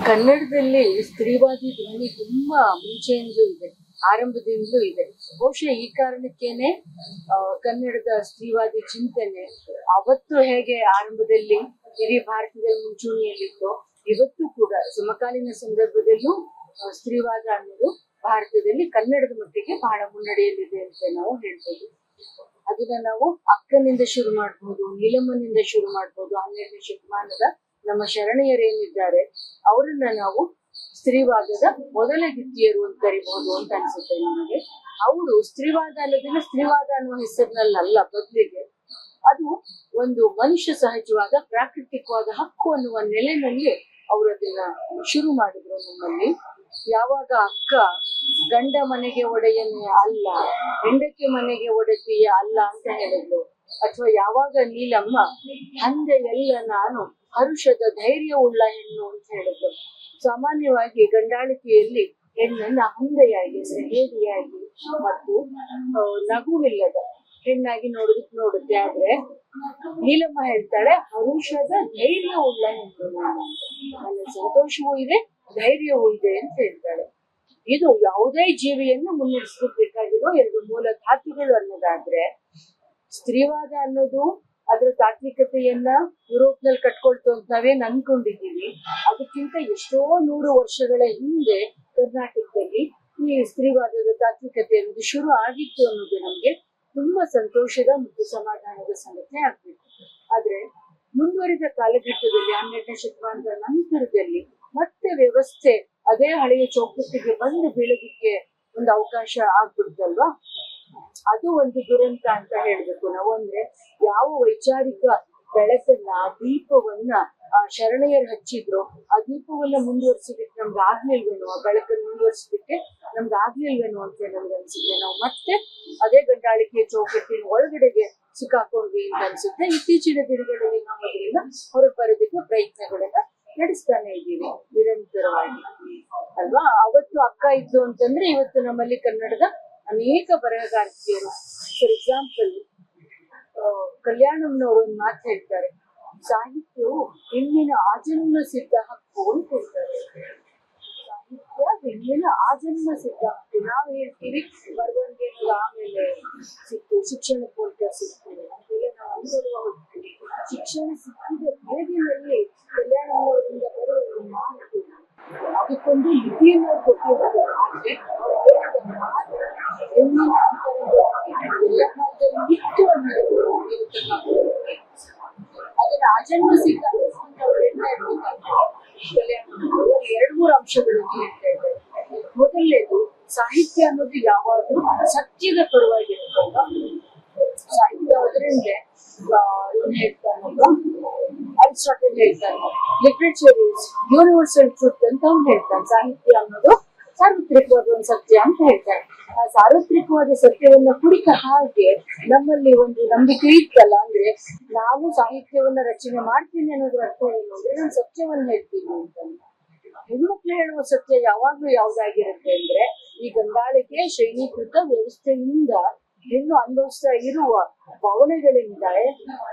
ಕನ್ನಡದಲ್ಲಿ ಸ್ತ್ರೀವಾದಿ ಧ್ವನಿ ತುಂಬಾ ಮುಂಚೆಯಿಂದಲೂ ಇದೆ, ಆರಂಭದಿಂದಲೂ ಇದೆ. ಬಹುಶಃ ಈ ಕಾರಣಕ್ಕೇನೆ ಕನ್ನಡದ ಸ್ತ್ರೀವಾದಿ ಚಿಂತನೆ ಅವತ್ತು ಹೇಗೆ ಆರಂಭದಲ್ಲಿ ಇಡೀ ಭಾರತದಲ್ಲಿ ಮುಂಚೂಣಿಯಲ್ಲಿತ್ತು, ಇವತ್ತು ಕೂಡ ಸಮಕಾಲೀನ ಸಂದರ್ಭದಲ್ಲೂ ಸ್ತ್ರೀವಾದ ಅನ್ನೋದು ಭಾರತದಲ್ಲಿ ಕನ್ನಡದ ಮಟ್ಟಿಗೆ ಬಹಳ ಮುನ್ನಡೆಯಲ್ಲಿದೆ ಅಂತ ನಾವು ಹೇಳ್ಬೋದು. ಅದನ್ನ ನಾವು ಅಕ್ಕನಿಂದ ಶುರು ಮಾಡ್ಬೋದು, ನೀಲಮ್ಮನಿಂದ ಶುರು ಮಾಡ್ಬೋದು. 12ನೇ ಶತಮಾನದ ನಮ್ಮ ಶರಣೆಯರೇನಿದ್ದಾರೆ ಅವರನ್ನ ನಾವು ಸ್ತ್ರೀವಾದದ ಮೊದಲ ಗಿತ್ತಿಯರು ಅಂತ ಕರಿಬಹುದು ಅಂತ ಅನ್ಸುತ್ತೆ ನನಗೆ. ಅವರು ಸ್ತ್ರೀವಾದ ಅನ್ನೋದನ್ನ ಸ್ತ್ರೀವಾದ ಅನ್ನುವ ಹೆಸರಿನಲ್ಲ, ಬದಲಿಗೆ ಅದು ಒಂದು ಮನುಷ್ಯ ಸಹಜವಾದ ಪ್ರಾಕೃತಿಕವಾದ ಹಕ್ಕು ಅನ್ನುವ ನೆಲೆನಲ್ಲಿ ಅವರು ಅದನ್ನ ಶುರು ಮಾಡಿದ್ರು ನಮ್ಮಲ್ಲಿ. ಯಾವಾಗ ಅಕ್ಕ ಗಂಡ ಮನೆಗೆ ಒಡೆಯನೇ ಅಲ್ಲ, ಹೆಂಡತಿ ಮನೆಗೆ ಒಡೆತಿಯ ಅಲ್ಲ ಅಂತ ಹೇಳಿದ್ಲು, ಅಥವಾ ಯಾವಾಗ ನೀಲಮ್ಮ ಅಂದೆ ಎಲ್ಲ ನಾನು ಹರುಷದ ಧೈರ್ಯವುಳ್ಳ ಹೆಣ್ಣು ಅಂತ ಹೇಳಿದ್ರು. ಸಾಮಾನ್ಯವಾಗಿ ಗಂಡಾಳಿಕೆಯಲ್ಲಿ ಹೆಣ್ಣನ್ನ ಹಂದೆಯಾಗಿ, ಸಹೇರಿಯಾಗಿ ಮತ್ತು ನಗುವಿಲ್ಲದ ಹೆಣ್ಣಾಗಿ ನೋಡುತ್ತೆ. ಆದ್ರೆ ನೀಲಮ್ಮ ಹೇಳ್ತಾಳೆ ಹರುಷದ ಧೈರ್ಯವುಳ್ಳ ಹೆಣ್ಣು, ನನ್ನ ಸಂತೋಷವೂ ಇದೆ, ಧೈರ್ಯವೂ ಇದೆ ಅಂತ ಹೇಳ್ತಾಳೆ. ಇದು ಯಾವುದೇ ಜೀವಿಯನ್ನು ಮುನ್ನಡೆಸಬೇಕಾಗಿರೋ 2 ಮೂಲ ಧಾತುಗಳು ಅನ್ನೋದಾದ್ರೆ, ಸ್ತ್ರೀವಾದ ಅನ್ನೋದು ಅದ್ರ ತಾತ್ವಿಕತೆಯನ್ನ ಯುರೋಪ್ ನಲ್ಲಿ ಕಟ್ಕೊಳ್ತು ಅಂತ ನಾವೇನ್ ಅನ್ಕೊಂಡಿದ್ದೀವಿ. ಅದಕ್ಕಿಂತ ಎಷ್ಟೋ 100 ವರ್ಷಗಳ ಹಿಂದೆ ಕರ್ನಾಟಕದಲ್ಲಿ ಈ ಸ್ತ್ರೀವಾದದ ತಾತ್ವಿಕತೆ ಅನ್ನೋದು ಶುರು ಆಗಿತ್ತು ಅನ್ನೋದು ನಮ್ಗೆ ತುಂಬಾ ಸಂತೋಷದ ಮತ್ತು ಸಮಾಧಾನದ ಸಂಗತಿ ಆಗ್ಬೇಕು. ಆದ್ರೆ ಮುಂದುವರಿದ ಕಾಲಘಟ್ಟದಲ್ಲಿ 12ನೇ ಶತಮಾನದ ನಂತರದಲ್ಲಿ ಮತ್ತೆ ವ್ಯವಸ್ಥೆ ಅದೇ ಹಳೆಯ ಚೌಕಟ್ಟಿಗೆ ಬಂದು ಬೀಳೋದಿಕ್ಕೆ ಒಂದು ಅವಕಾಶ ಆಗ್ಬಿಡ್ತಲ್ವಾ. ಅದು ಒಂದು ದುರಂತ ಅಂತ ಹೇಳ್ಬೇಕು ನಾವು. ಅಂದ್ರೆ ಯಾವ ವೈಚಾರಿಕ ಬೆಳಕನ್ನ, ದೀಪವನ್ನ ಶರಣೆಯರು ಹಚ್ಚಿದ್ರು, ಆ ದೀಪವನ್ನ ಮುಂದುವರ್ಸೋದಕ್ಕೆ ನಮ್ಗೆ ಆಗ್ಲಿಲ್ವೇನೋ, ಆ ಬೆಳಕನ್ನು ಮುಂದುವರ್ಸೋದಕ್ಕೆ ನಮ್ಗೆ ಆಗ್ಲಿಲ್ವೇನೋ ಅಂತ ನಮ್ಗೆ ಅನ್ಸುತ್ತೆ. ನಾವು ಮತ್ತೆ ಅದೇ ಗಂಡಾಳಿಕೆ ಚೌಕಟ್ಟಿನ ಒಳಗಡೆಗೆ ಸಿಕ್ಕಾಕೊಂಡ್ವಿ ಅಂತ ಅನ್ಸುತ್ತೆ. ಇತ್ತೀಚಿನ ದಿನಗಳಲ್ಲಿ ನಾವು ಅದರಿಂದ ಹೊರಗೆ ಬರೋದಕ್ಕೆ ಪ್ರಯತ್ನಗಳನ್ನ ನಡೆಸ್ತಾನೆ ಇದ್ದೀವಿ ನಿರಂತರವಾಗಿ, ಅಲ್ವಾ. ಅವತ್ತು ಅಕ್ಕ ಇದ್ದು ಅಂತಂದ್ರೆ ಇವತ್ತು ನಮ್ಮಲ್ಲಿ ಕನ್ನಡದ ಅನೇಕ ಬರಹಗಾರ್ತಿಯರು. ಫಾರ್ ಎಕ್ಸಾಂಪಲ್, ಕಲ್ಯಾಣಂನವರು ಒಂದು ಮಾತು ಹೇಳ್ತಾರೆ, ಸಾಹಿತ್ಯವು ಹೆಣ್ಣಿನ ಆಜನ್ಮ ಸಿದ್ಧ ಹಕ್ಕು ಅಂತ ಹೇಳ್ತಾರೆ. ಸಾಹಿತ್ಯ ಹೆಣ್ಣಿನ ಆಜನ್ಮ ಸಿದ್ಧ ಹಕ್ಕು. ನಾವು ಹೇಳ್ತೀವಿ ಬರವಣಿಗೆ ಆಮೇಲೆ ಸಿಕ್ತು, ಶಿಕ್ಷಣ ಪೂರ್ತಿ ಸಿಕ್ತು ಅಂತೆಲ್ಲ ನಾವು ಅನ್ಕೊಳ್ಳುವ ಹೋಗ್ತೀವಿ. ಶಿಕ್ಷಣ ಸಿಕ್ಕಿದ ಬೇದಿನಲ್ಲಿ ಕಲ್ಯಾಣಂವರಿಂದ ಬರುವ ಒಂದು ಮಾತು, ಅದಕ್ಕೊಂದು ಲಿಪಿಯನ್ನು ಕೊಟ್ಟಿದ್ದಾರೆ. ಹೆಣ್ಣಿನ ಎಲ್ಲ ಕಾಲದಲ್ಲಿ ಇತ್ತು ಅನ್ನೋದು ಅದನ್ನ ಆಜನ್ಮ ಸಿದ್ಧ ಅಂತ ಅವ್ರು ಹೇಳ್ತಾ ಇರ್ಬೇಕಾದ್ರೆ ಕಲ್ಯಾಣದಲ್ಲಿ 2-3 ಅಂಶಗಳನ್ನು ಹೇಳ್ತಾ ಇದ್ದಾರೆ. ಮೊದಲನೇದು, ಸಾಹಿತ್ಯ ಅನ್ನೋದು ಯಾವಾಗಲೂ ಸತ್ಯದ ಪರವಾಗಿರುತ್ತಲ್ವ. ಸಾಹಿತ್ಯ ಅದರಿಂದ ಹೇಳ್ತಾನಲ್ಲ, ಅರಿಸ್ಟಾಟಲ್ ಹೇಳ್ತಾನೆ ಲಿಟ್ರೇಚರ್ ಇಸ್ ಯೂನಿವರ್ಸಲ್ ಟ್ರೂತ್ ಅಂತ ಅವ್ನು ಹೇಳ್ತಾನೆ. ಸಾಹಿತ್ಯ ಅನ್ನೋದು ಸಾರ್ವತ್ರಿಕವಾದ ಒಂದು ಸತ್ಯ ಅಂತ ಹೇಳ್ತಾರೆ. ಆ ಸಾರ್ವತ್ರಿಕವಾದ ಸತ್ಯವನ್ನ ಕುರಿತ ಹಾಗೆ ನಮ್ಮಲ್ಲಿ ಒಂದು ನಂಬಿಕೆ ಇತ್ತಲ್ಲ, ಅಂದ್ರೆ ನಾನು ಸಾಹಿತ್ಯವನ್ನ ರಚನೆ ಮಾಡ್ತೀನಿ ಅನ್ನೋದ್ರ ಅರ್ಥ ಏನು ಅಂದ್ರೆ ನಾನು ಸತ್ಯವನ್ನ ಹೇಳ್ತೀನಿ ಅಂತ. ಹೆಣ್ಮಕ್ಳು ಹೇಳುವ ಸತ್ಯ ಯಾವಾಗ್ಲೂ ಯಾವ್ದಾಗಿರುತ್ತೆ ಅಂದ್ರೆ, ಈ ಗಂಡಾಳಿಕೆ ಶ್ರೇಣೀಕೃತ ವ್ಯವಸ್ಥೆಯಿಂದ ಹೆಣ್ಣು ಅನುಭವಿಸ್ತಾ ಇರುವ ಭಾವನೆಗಳೇನಿದ್ದಾವೆ,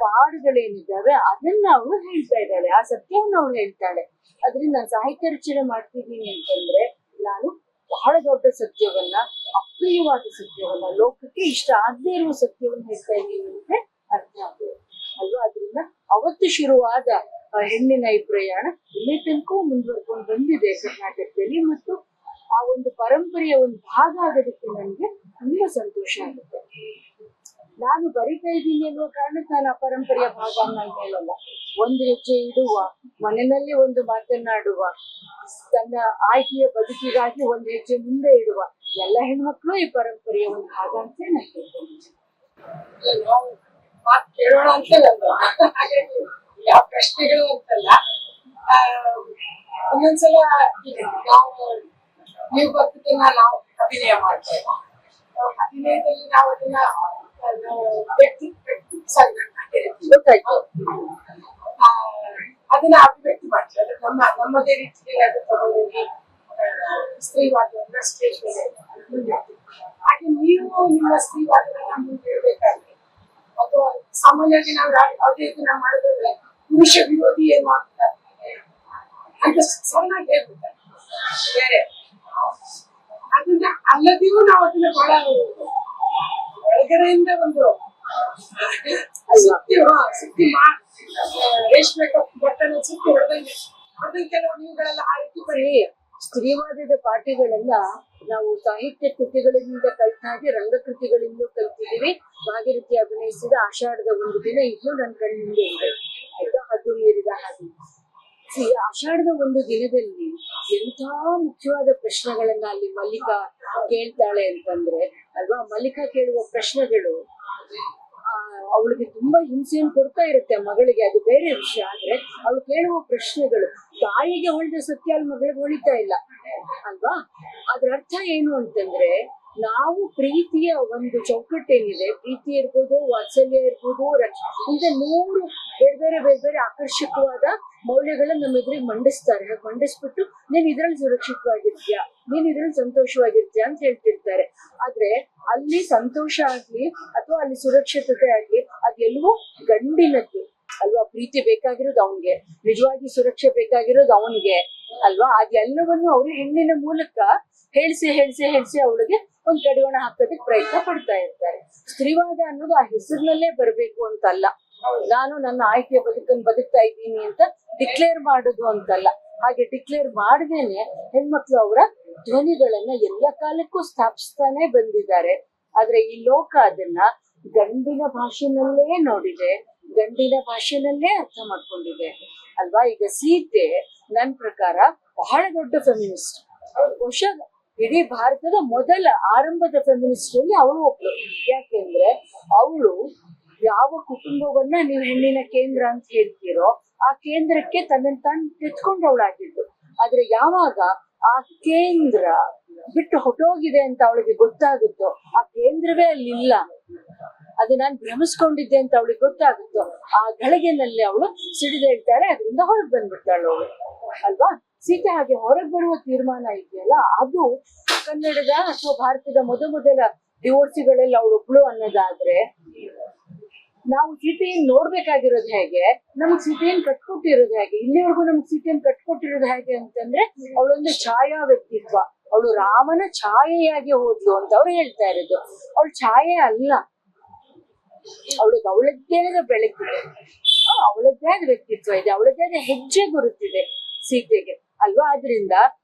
ಪಾಡುಗಳೇನಿದ್ದಾವೆ, ಅದನ್ನ ಅವಳು ಹೇಳ್ತಾ ಇದ್ದಾಳೆ, ಆ ಸತ್ಯವನ್ನ ಅವಳು ಹೇಳ್ತಾಳೆ. ಅದ್ರಿಂದ ನಾನು ಸಾಹಿತ್ಯ ರಚನೆ ಮಾಡ್ತಿದ್ದೀನಿ ಅಂತಂದ್ರೆ ನಾನು ಬಹಳ ದೊಡ್ಡ ಸತ್ಯವನ್ನ, ಅಪ್ರಿಯವಾದ ಸತ್ಯವನ್ನ, ಲೋಕಕ್ಕೆ ಇಷ್ಟ ಆಗದೆ ಇರುವ ಸತ್ಯವನ್ನ ಹೇಳ್ತಾ ಇದ್ದೀನಿ ಅಂದ್ರೆ ಅರ್ಥ ಆಗ್ತದೆ ಅಲ್ವಾ. ಅದರಿಂದ ಅವತ್ತು ಶುರುವಾದ ಹೆಣ್ಣಿನ ಈ ಪ್ರಯಾಣ ಇಲ್ಲಿ ತನಕ ಮುಂದುವರ್ಕೊಂಡು ಬಂದಿದೆ ಕರ್ನಾಟಕದಲ್ಲಿ, ಮತ್ತು ಆ ಒಂದು ಪರಂಪರೆಯ ಒಂದು ಭಾಗ ಆಗೋದಕ್ಕೆ ನನಗೆ ತುಂಬಾ ಸಂತೋಷ ಆಗುತ್ತೆ. ನಾನು ಬರಿತಾ ಇದ್ದೀನಿ ಅನ್ನುವ ಕಾರಣಕ್ಕೆ ನಾನು ಆ ಪರಂಪರೆಯ ಭಾಗ ನಾನು ಹೇಳಲ್ಲ. ಒಂದು ಹೆಜ್ಜೆ ಇಡುವ, ಮನೆಯಲ್ಲಿ ಒಂದು ಮಾತನಾಡುವ, ತನ್ನ ಆಯ್ಕೆಯ ಬದುಕಿಗಾಗಿ ಒಂದು ಹೆಜ್ಜೆ ಮುಂದೆ ಇಡುವ ಎಲ್ಲ ಹೆಣ್ಮಕ್ಳು ಈ ಪರಂಪರೆಯ ಒಂದು ಭಾಗ ಅಂತ ನಾನು ಹೇಳ್ತೀನಿ. ಕೇಳೋಣ ಅಂತ ಯಾವ ಪ್ರಶ್ನೆಗಳು ಅಂತಲ್ಲ, ಒಂದೊಂದ್ಸಲ ನಾವು ನೀವು ಗೊತ್ತಿದ್ದನ್ನ ನಾವು ಅಭಿನಯ ಮಾಡ್ತೇವೆ. ಅಭಿನಯದಲ್ಲಿ ನಾವು ಅದನ್ನ ವ್ಯಕ್ತಿ ಗೊತ್ತಾಯ್ತು, ಅದನ್ನ ಅಭಿವ್ಯಕ್ತಿ ಮಾಡ್ತೀವಿ. ಅದು ನಮ್ಮದೇ ರೀತಿಯಲ್ಲಿ ಅದು ತಗೊಂಡೋಗಿ ಸ್ತ್ರೀವಾದವನ್ನ ಸ್ಟೇಜ್ ಮೇಲೆ ಹಾಗೆ ನೀವು ನಿಮ್ಮ ಸ್ತ್ರೀವಾದವನ್ನ ಮುಂದೆ ಇಡಬೇಕಾದ್ರೆ, ಅಥವಾ ಸಾಮಾನ್ಯವಾಗಿ ನಾವು ಯಾವುದೇ ಇದನ್ನ ಮಾಡಿದ್ರೆ ಪುರುಷ ವಿರೋಧಿ ಏನು ಆಗ್ತಾರೆ ಅಂತ ಸಣ್ಣಾಗಿ ಹೇಳ್ಬಿಡ್ತಾರೆ ಬೇರೆ. ಅದನ್ನ ಅಲ್ಲದೆಯೂ ನಾವು ಅದನ್ನ ಬಹಳ ಒಳಗಡೆಯಿಂದ ಒಂದು ಸುತ್ತಿ ರೇಷ್ಮೆ ಬಟ್ಟೆನ ಸುತ್ತಿ ಹೊಡೆದಂಗೆ ಅದನ್ನ ಕೆಲವು ನೀವುಗಳೆಲ್ಲ ಆ ರೀತಿ ಬರೀ ಸ್ತ್ರೀವಾದದ ಪಾಠಗಳೆಲ್ಲ ನಾವು ಸಾಹಿತ್ಯ ಕೃತಿಗಳಿಂದ ಕಲ್ತ ಹಾಗೆ ರಂಗಕೃತಿಗಳಿಂದ ಕಲ್ತಿದ್ದೀವಿ. ಭಾಗೀರಥಿ ಅಭಿನಯಿಸಿದ ಆಷಾಢದ ಒಂದು ದಿನ ಇನ್ನು ನನ್ನ ಕಣ್ಣಿಂದ ಇದೆ ಆಯ್ತಾ, ಹದ್ದು ಮೀರಿದ ಹಾಗೆ. ಆಷಾಢದ ಒಂದು ದಿನದಲ್ಲಿ ಎಂಥ ಮುಖ್ಯವಾದ ಪ್ರಶ್ನೆಗಳನ್ನ ಅಲ್ಲಿ ಮಲ್ಲಿಕಾ ಕೇಳ್ತಾಳೆ ಅಂತಂದ್ರೆ ಅಲ್ವಾ, ಮಲ್ಲಿಕಾ ಕೇಳುವ ಪ್ರಶ್ನೆಗಳು ಅವಳಿಗೆ ತುಂಬಾ ಹಿಂಸೆಯನ್ನು ಕೊಡ್ತಾ ಇರುತ್ತೆ ಮಗಳಿಗೆ, ಅದು ಬೇರೆ ವಿಷಯ. ಆದ್ರೆ ಅವಳು ಕೇಳುವ ಪ್ರಶ್ನೆಗಳು ತಾಯಿಗೆ ಹೊಳಿದ ಸತ್ಯ ಅಲ್ಲಿ ಮಗಳಿಗೆ ಹೊಳಿತಾ ಇಲ್ಲ ಅಲ್ವಾ. ಅದ್ರ ಅರ್ಥ ಏನು ಅಂತಂದ್ರೆ ನಾವು ಪ್ರೀತಿಯ ಒಂದು ಚೌಕಟ್ಟೇನಿದೆ, ಪ್ರೀತಿ ಇರ್ಬೋದು, ವಾತ್ಸಲ್ಯ ಇರ್ಬೋದು, ಇಂದ 100 ಬೇರೆ ಬೇರೆ ಆಕರ್ಷಕವಾದ ಮೌಲ್ಯಗಳನ್ನ ನಮ್ಮ ಎದುರಿಗೆ ಮಂಡಿಸ್ತಾರೆ. ಹಾಗೆ ಮಂಡಿಸ್ಬಿಟ್ಟು ನೀನ್ ಇದ್ರಲ್ಲಿ ಸುರಕ್ಷಿತವಾಗಿರ್ತೀಯ, ನೀನ್ ಇದ್ರಲ್ಲಿ ಸಂತೋಷವಾಗಿರ್ತೀಯ ಅಂತ ಹೇಳ್ತಿರ್ತಾರೆ. ಆದ್ರೆ ಅಲ್ಲಿ ಸಂತೋಷ ಆಗ್ಲಿ ಅಥವಾ ಅಲ್ಲಿ ಸುರಕ್ಷಿತತೆ ಆಗ್ಲಿ ಅದೆಲ್ಲವೂ ಗಂಡಿನದ್ದು ಅಲ್ವಾ. ಪ್ರೀತಿ ಬೇಕಾಗಿರೋದು ಅವನ್ಗೆ, ನಿಜವಾಗಿ ಸುರಕ್ಷೆ ಬೇಕಾಗಿರೋದು ಅವನ್ಗೆ ಅಲ್ವಾ. ಅದೆಲ್ಲವನ್ನು ಅವರು ಹೆಣ್ಣಿನ ಮೂಲಕ ಹೇಳಿಸಿ ಅವಳಿಗೆ ಒಂದ್ ಕಡಿವಾಣ ಹಾಕೋದಕ್ಕೆ ಪ್ರಯತ್ನ ಪಡ್ತಾ ಇರ್ತಾರೆ. ಸ್ತ್ರೀವಾದ ಅನ್ನೋದು ಆ ಹೆಸರಿನಲ್ಲೇ ಬರ್ಬೇಕು ಅಂತಲ್ಲ, ನಾನು ನನ್ನ ಆಯ್ಕೆಯ ಬದುಕನ್ನು ಬದುಕ್ತಾ ಇದ್ದೀನಿ ಅಂತ ಡಿಕ್ಲೇರ್ ಮಾಡೋದು ಅಂತಲ್ಲ. ಹಾಗೆ ಡಿಕ್ಲೇರ್ ಮಾಡದೇನೆ ಹೆಣ್ಮಕ್ಳು ಅವರ ಧ್ವನಿಗಳನ್ನ ಎಲ್ಲ ಕಾಲಕ್ಕೂ ಸ್ಥಾಪಿಸ್ತಾನೆ ಬಂದಿದ್ದಾರೆ. ಆದ್ರೆ ಈ ಲೋಕ ಅದನ್ನ ಗಂಡಿನ ಭಾಷೆನಲ್ಲೇ ನೋಡಿದೆ, ಗಂಡಿನ ಭಾಷೆನಲ್ಲೇ ಅರ್ಥ ಮಾಡ್ಕೊಂಡಿದೆ ಅಲ್ವಾ. ಈಗ ಸೀತೆ ನನ್ನ ಪ್ರಕಾರ ಬಹಳ ದೊಡ್ಡ ಫೆಮಿನಿಸ್ಟ್, ಬಹುಶಃ ಇಡೀ ಭಾರತದ ಮೊದಲ ಆರಂಭದ ಫೆಮಿನಿಸ್ಟ್ ಅಲ್ಲಿ ಅವಳು ಒಬ್ಳು. ಯಾಕೆಂದ್ರೆ ಅವಳು ಯಾವ ಕುಟುಂಬವನ್ನ ನೀವು ಹೆಣ್ಣಿನ ಕೇಂದ್ರ ಅಂತ ಹೇಳ್ತೀರೋ ಆ ಕೇಂದ್ರಕ್ಕೆ ತನ್ನನ್ನು ತಾನು ತೆತ್ಕೊಂಡವಳಾಗಿದ್ದು. ಆದ್ರೆ ಯಾವಾಗ ಆ ಕೇಂದ್ರ ಬಿಟ್ಟು ಹೊಟ್ಟೋಗಿದೆ ಅಂತ ಅವಳಿಗೆ ಗೊತ್ತಾಗುತ್ತೋ, ಆ ಕೇಂದ್ರವೇ ಅಲ್ಲಿ ಇಲ್ಲ, ಅದು ನಾನು ಭ್ರಮಿಸ್ಕೊಂಡಿದ್ದೆ ಅಂತ ಅವಳಿಗೆ ಗೊತ್ತಾಗುತ್ತೋ, ಆ ಗಳಿಗೆನಲ್ಲಿ ಅವಳು ಸಿಡಿದೇಳ್ತಾಳೆ, ಅದರಿಂದ ಹೊರಗೆ ಬಂದ್ಬಿಡ್ತಾಳೆ ಅವಳು ಅಲ್ವಾ. ಸೀತೆ ಹಾಗೆ ಹೊರಗೆ ಬರುವ ತೀರ್ಮಾನ ಇದೆಯಲ್ಲ, ಅದು ಕನ್ನಡದ ಅಥವಾ ಭಾರತದ ಮೊದಲ ಡಿವೋರ್ಸಿಗಳೆಲ್ಲ ಅವಳೊಬ್ಳು ಅನ್ನೋದಾದ್ರೆ, ನಾವು ಸೀತೆಯನ್ನು ನೋಡ್ಬೇಕಾಗಿರೋದು ಹೇಗೆ, ನಮಗ್ ಸೀತೆಯನ್ನು ಕಟ್ಕೊಟ್ಟಿರೋದು ಹೇಗೆ, ಇಲ್ಲಿವರೆಗೂ ನಮ್ಗೆ ಸೀತೆಯನ್ನು ಕಟ್ಕೊಟ್ಟಿರೋದು ಹೇಗೆ ಅಂತಂದ್ರೆ ಅವಳೊಂದು ಛಾಯಾ ವ್ಯಕ್ತಿತ್ವ, ಅವಳು ರಾಮನ ಛಾಯೆಯಾಗಿ ಹೋದ್ಲು ಅಂತ ಅವ್ರು ಹೇಳ್ತಾ ಇರೋದು. ಅವಳು ಛಾಯೆ ಅಲ್ಲ, ಅವಳಿಗೆ ಅವಳದ್ದೇ ಆದ ಬೆಳಕಿದೆ, ಅವಳದ್ದೇ ಆದ ವ್ಯಕ್ತಿತ್ವ ಇದೆ, ಅವಳದ್ದೇ ಆದ ಹೆಜ್ಜೆ ಗುರುತಿದೆ ಸೀತೆಗೆ ಅಲ್ವಾ. ಆದ್ರಿಂದ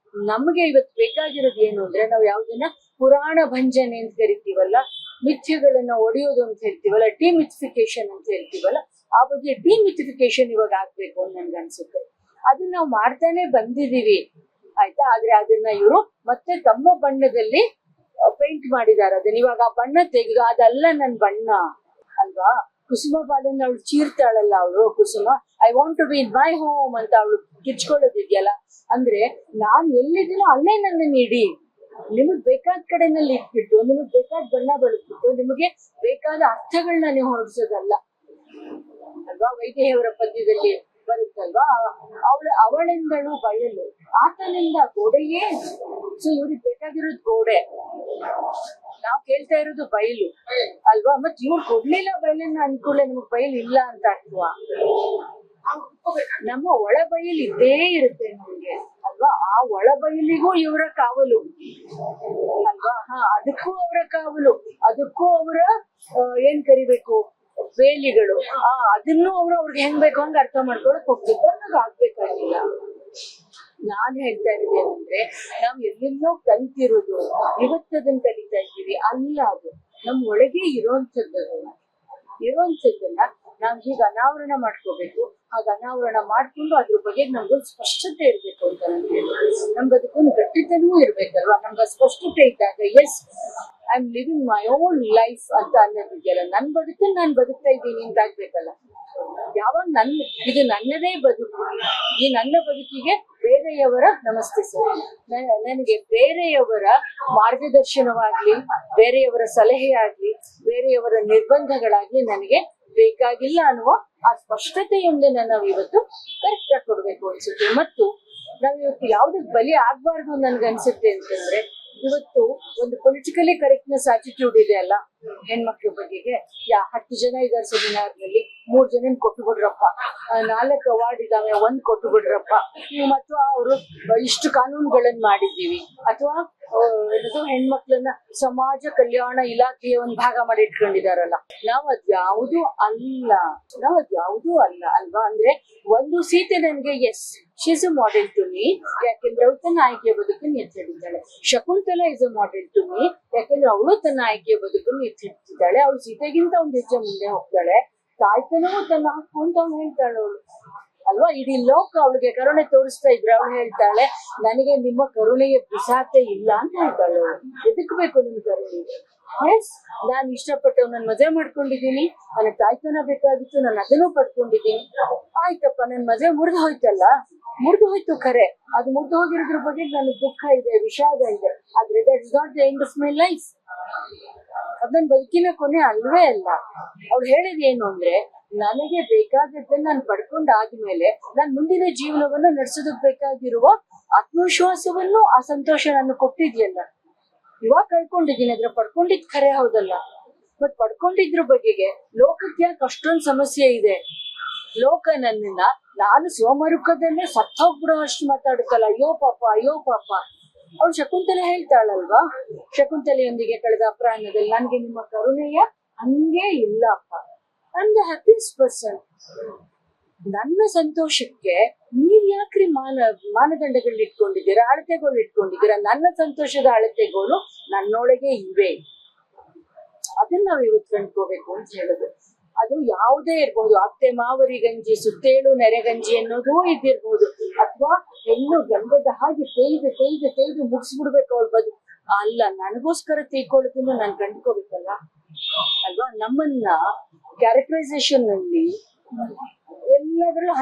ನಮ್ಗೆ ಇವತ್ತು ಬೇಕಾಗಿರೋದು ಏನು ಅಂದ್ರೆ, ನಾವು ಯಾವ್ದನ್ನ ಪುರಾಣ ಭಂಜನೆ ಅಂತ ಕರಿತೀವಲ್ಲ, ಮಿಥ್ಯಗಳನ್ನ ಒಡೆಯೋದು ಅಂತ ಹೇಳ್ತೀವಲ್ಲ, ಡಿಮಿಥಿಫಿಕೇಶನ್ ಅಂತ ಹೇಳ್ತೀವಲ್ಲ, ಆ ಬಗ್ಗೆ ಡಿಮಿಥಿಫಿಕೇಶನ್ ಇವಾಗ ಆಗ್ಬೇಕು ಅಂತ ನನ್ಗೆ ಅನ್ಸುತ್ತೆ. ಅದನ್ನ ನಾವು ಮಾಡ್ತಾನೆ ಬಂದಿದೀವಿ ಆಯ್ತಾ. ಆದ್ರೆ ಅದನ್ನ ಇವರು ಮತ್ತೆ ತಮ್ಮ ಬಣ್ಣದಲ್ಲಿ ಪೇಂಟ್ ಮಾಡಿದಾರೆ. ಅದನ್ನ ಇವಾಗ ಆ ಬಣ್ಣ ತೆಗೆದು ಅದಲ್ಲ ನನ್ ಬಣ್ಣ ಅಲ್ವಾ. ಕುಸುಮ ಬಾಲನ್ನ ಅವಳು ಚೀರ್ತಾಳಲ್ಲ, ಅವಳು Kusuma I want to be in my home ಅಂತ ಅವಳು ಕಿರ್ಚ್ಕೊಳ್ಳೋದಿದ್ಯಲ್ಲ, ಅಂದ್ರೆ ನಾನ್ ಎಲ್ಲಿದ್ದೀನೋ ಅಲ್ಲೇ ನನ್ನನ್ನು ಇಡಿ, ನಿಮಗ್ ಬೇಕಾದ ಕಡೆನಲ್ಲಿ ಇಟ್ಬಿಟ್ಟು, ನಿಮಗ್ ಬೇಕಾದ ಬಣ್ಣ ಬಳಸ್ಬಿಟ್ಟು, ನಿಮಗೆ ಬೇಕಾದ ಅರ್ಥಗಳನ್ನ ನೀವು ಹೊರಡಿಸೋದಲ್ಲ ಅಲ್ವಾ. ವೈದೇಹಿಯವರ ಪದ್ಯದಲ್ಲಿ ಬರುತ್ತಲ್ವಾ, ಅವಳೆಂದಳು ಬಯಲು, ಆತನಿಂದ ಗೋಡೆಯೇ. ಸೊ ಇವ್ರಿಗೆ ಬೇಕಾಗಿರೋದು ಗೋಡೆ, ನಾವ್ ಕೇಳ್ತಾ ಇರೋದು ಬಯಲು ಅಲ್ವಾ. ಮತ್ ಇವ್ರು ಕೊಡ್ಲಿಲ್ಲ ಬಯಲನ್ನ ಅನ್ಕೊಳ್ಳೆ ನಮಗ್ ಬಯಲು ಇಲ್ಲ ಅಂತ ಅರ್ಥವಾ. ನಮ್ಮ ಒಳ ಬಯಲು ಇದ್ದೇ ಇರುತ್ತೆ ನಮ್ಗೆ ಅಲ್ವಾ. ಆ ಒಳ ಬಯಲಿಗೂ ಇವರ ಕಾವಲು ಅಲ್ವಾ. ಅದಕ್ಕೂ ಅವರ ಕಾವಲು, ಅದಕ್ಕೂ ಅವರ ಏನ್ ಕರಿಬೇಕು ಬೇಲಿಗಳು, ಅದನ್ನು ಅವ್ರಿಗೆ ಹೆಂಗ್ ಬೇಕು ಹಂಗ ಅರ್ಥ ಮಾಡ್ಕೊಳಕ್ ಹೋಗ್ತಿತ್ತು, ಅನ್ನೋದು ಆಗ್ಬೇಕಾಗಿಲ್ಲ. ನಾನ್ ಹೇಳ್ತಾ ಇರೋದು ಏನಂದ್ರೆ, ನಾವ್ ಎಲ್ಲೆಲ್ಲೋ ಕಲ್ತಿರೋದು ಇವತ್ತದನ್ನ ಕಲಿತಾ ಇದ್ದೀವಿ ಅಲ್ಲ, ಅದು ನಮ್ ಒಳಗೆ ಇರೋಂಥದ್ದನ್ನ ನಾವ್ ಹೀಗೆ ಅನಾವರಣ ಮಾಡ್ಕೋಬೇಕು. ಹಾಗ ಅನಾವರಣ ಮಾಡ್ಕೊಂಡು ಅದ್ರ ಬಗ್ಗೆ ನಮ್ಗೊಂದು ಸ್ಪಷ್ಟತೆ ಇರ್ಬೇಕು ಅಂತ ನನ್ಗೆ. ನಮ್ಗೆ ಅದಕ್ಕೊಂದು ಗಟ್ಟಿತನೂ ಇರ್ಬೇಕಲ್ವಾ. ನಮ್ಗೆ ಸ್ಪಷ್ಟತೆ ಇದ್ದಾಗ yes I am living my own life ಅಂತ ಅನ್ನೋದಿದೆಯಲ್ಲ, ನನ್ ಬದುಕನ್ನು ನಾನು ಬದುಕ್ತಾ ಇದ್ದೀನಿ ಅಂತ ಆಗ್ಬೇಕಲ್ಲ. ಯಾವಾಗ ಇದು ನನ್ನದೇ ಬದುಕು, ಈ ನನ್ನ ಬದುಕಿಗೆ ಬೇರೆಯವರ ನಮಸ್ತೆ ಸರ್, ನನಗೆ ಬೇರೆಯವರ ಮಾರ್ಗದರ್ಶನವಾಗ್ಲಿ, ಬೇರೆಯವರ ಸಲಹೆ ಆಗ್ಲಿ, ಬೇರೆಯವರ ನಿರ್ಬಂಧಗಳಾಗ್ಲಿ ನನಗೆ ಬೇಕಾಗಿಲ್ಲ ಅನ್ನುವ ಆ ಸ್ಪಷ್ಟತೆಯೊಂದನ್ನ ನಾವು ಇವತ್ತು ಕರೆಕ್ಟ್ ಆಗಿ ಕೊಡ್ಬೇಕು ಅನ್ಸುತ್ತೆ. ಮತ್ತು ನಾವ್ ಇವತ್ತು ಯಾವ್ದಕ್ ಬಲಿ ಆಗ್ಬಾರ್ದು ನನ್ಗೆ ಅನ್ಸುತ್ತೆ ಅಂತಂದ್ರೆ, ಇವತ್ತು ಒಂದು ಪೊಲಿಟಿಕಲಿ ಕರೆಕ್ಟ್ನೆಸ್ ಆಟಿಟ್ಯೂಡ್ ಇದೆ ಅಲ್ಲ ಹೆಣ್ಮಕ್ಳ ಬಗೆಗೆ. 10 ಜನ ಇದಾರೆ ಸೆಮಿನಾರ್ ನಲ್ಲಿ, 3 ಜನ ಕೊಟ್ಟು ಬಿಡ್ರಪ್ಪ, 4 ಅವಾರ್ಡ್ ಇದಾವೆ, 1 ಕೊಟ್ಟು ಬಿಡ್ರಪ್ಪ. ಮತ್ತು ಅವರು ಇಷ್ಟು ಕಾನೂನುಗಳನ್ನ ಮಾಡಿದ್ದೀವಿ, ಅಥವಾ ಏನದು ಹೆಣ್ಮಕ್ಳನ್ನ ಸಮಾಜ ಕಲ್ಯಾಣ ಇಲಾಖೆಯ ಒಂದು ಭಾಗ ಮಾಡಿ ಇಟ್ಕೊಂಡಿದಾರಲ್ಲ. ನಾವದ್ಯಾವುದೂ ಅಲ್ಲ ಅಲ್ವಾ. ಅಂದ್ರೆ ಒಂದು ಸೀತೆ ನನ್ಗೆ yes she's a model to me, ಯಾಕೆಂದ್ರೆ ಅವಳು ತನ್ನ ಆಯ್ಕೆಯ ಬದುಕನ್ನು ಎತ್ತಿಟ್ಟಿದ್ದಾಳೆ. Shakuntala is a model to me, ಯಾಕೆಂದ್ರೆ ಅವಳು ತನ್ನ ಆಯ್ಕೆಯ ಬದುಕನ್ನು ಎತ್ತಿಟ್ಟಿದ್ದಾಳೆ. ಅವಳು ಸೀತೆಗಿಂತ ಒಂದು ಹೆಜ್ಜೆ ಮುಂದೆ ಹೋಗ್ತಾಳೆ. ತಾಯ್ತನವೂ ತನ್ನ ಹಕ್ಕು ಅಂತ ಅವಳು ಹೇಳ್ತಾಳೆ ಅವಳು ಅಲ್ವಾ. ಇಡೀ ಲೋಕ ಅವಳಿಗೆ ಕರುಣೆ ತೋರಿಸ್ತಾ ಇದ್ರೆ ಅವಳು ಹೇಳ್ತಾಳೆ, ನನಗೆ ನಿಮ್ಮ ಕರುಣೆಯ ಬಿಸಾತೆ ಇಲ್ಲ ಅಂತ ಹೇಳ್ತಾಳೆ ಅವಳು. ಎದಕ್ ಬೇಕು ನಿಮ್ ಕರುಣೆ? ಎಸ್, ನಾನು ಇಷ್ಟಪಟ್ಟು ನನ್ನ ಮದುವೆ ಮಾಡ್ಕೊಂಡಿದ್ದೀನಿ, ನನಗೆ ತಾಯ್ತನ ಬೇಕಾಗಿತ್ತು, ನಾನು ಅದನ್ನು ಪಡ್ಕೊಂಡಿದ್ದೀನಿ. ಆಯ್ತಪ್ಪ, ನನ್ ಮದುವೆ ಮುರಿದು ಹೋಯ್ತು ಖರೆ. ಅದು ಮುರಿದು ಹೋಗಿರೋದ್ರ ಬಗ್ಗೆ ನನಗೆ ದುಃಖ ಇದೆ, ವಿಷಾದ ಇದೆ. ಆದ್ರೆ that is not the end of my life. ಅದ್ ನನ್ ಬದುಕಿನ ಕೊನೆ ಅಲ್ವೇ ಅಲ್ಲ. ಅವ್ಳು ಹೇಳಿದ್ ಏನು ಅಂದ್ರೆ, ನನಗೆ ಬೇಕಾದದ್ದನ್ನ ನಾನು ಪಡ್ಕೊಂಡಾದ್ಮೇಲೆ ನಾನ್ ಮುಂದಿನ ಜೀವನವನ್ನ ನಡೆಸೋದಕ್ ಬೇಕಾಗಿರುವ ಆತ್ಮವಿಶ್ವಾಸವನ್ನು, ಆ ಸಂತೋಷ ನಾನು ಕೊಟ್ಟಿದ್ಯಲ್ಲ, ಇವಾಗ ಕಳ್ಕೊಂಡಿದ್ದೀನಿ. ಅದ್ರ ಪಡ್ಕೊಂಡಿದ್ ಖರೆ ಹೌದಲ್ಲ, ಮತ್ ಪಡ್ಕೊಂಡಿದ್ರ ಬಗೆಗೆ ಲೋಕಕ್ಕೆ ಯಾಕೆ ಅಷ್ಟೊಂದ್ ಸಮಸ್ಯೆ ಇದೆ? ಲೋಕ ನನ್ನನ್ನ ನಾನು ಸೋಮರುಖದಲ್ಲೇ ಸತ್ತೋಗ್ಬಿಡೋ ಅಷ್ಟು ಮಾತಾಡುತ್ತಲ್ಲ, ಅಯ್ಯೋ ಪಾಪ. ಅವಳು ಶಕುಂತಲೆ ಹೇಳ್ತಾಳಲ್ವಾ, ಶಕುಂತಲೆಯೊಂದಿಗೆ ಕಳೆದ ಅಪರಾಹ್ನದಲ್ಲಿ, ನನ್ಗೆ ನಿಮ್ಮ ಕರುಣೆಯ ಹಂಗೆ ಇಲ್ಲಪ್ಪ. I the happiest person. ನನ್ನ ಸಂತೋಷಕ್ಕೆ ನೀವ್ ಯಾಕ್ರಿ ಮಾನದಂಡಗಳನ್ನ ಇಟ್ಕೊಂಡಿದ್ದೀರಾ, ಅಳತೆಗಳು ಇಟ್ಕೊಂಡಿದ್ದೀರಾ? ನನ್ನ ಸಂತೋಷದ ಅಳತೆಗಳು ನನ್ನೊಳಗೆ ಇವೆ. ಅದನ್ನ ನಾವು ಇವತ್ತು ಕಂಡ್ಕೋಬೇಕು ಅಂತ ಹೇಳುದು. ಅದು ಯಾವುದೇ ಇರ್ಬಹುದು, ಅತ್ತೆ ಮಾವರಿ ಗಂಜಿ ಸುತ್ತೇಳು ನೆರೆಗಂಜಿ ಅನ್ನೋದೂ ಇದಿರ್ಬಹುದು, ಅಥವಾ ಹೆಣ್ಣು ಗಂಧದ ಹಾಗೆ ತೇಯ್ದು ಮುಗಿಸ್ಬಿಡ್ಬೇಕು ಅವಳು ಬದು ಅಲ್ಲ. ನನಗೋಸ್ಕರ ತೀಕೊಳ್ಳೋದನ್ನು ನಾನು ಕಂಡ್ಕೋಬೇಕಲ್ಲ ಅಲ್ವಾ. ನಮ್ಮನ್ನ ಕ್ಯಾರೆಕ್ಟರೈಸೇಷನ್ ನಲ್ಲಿ ಎಲ್ಲದರಲ್ಲೂ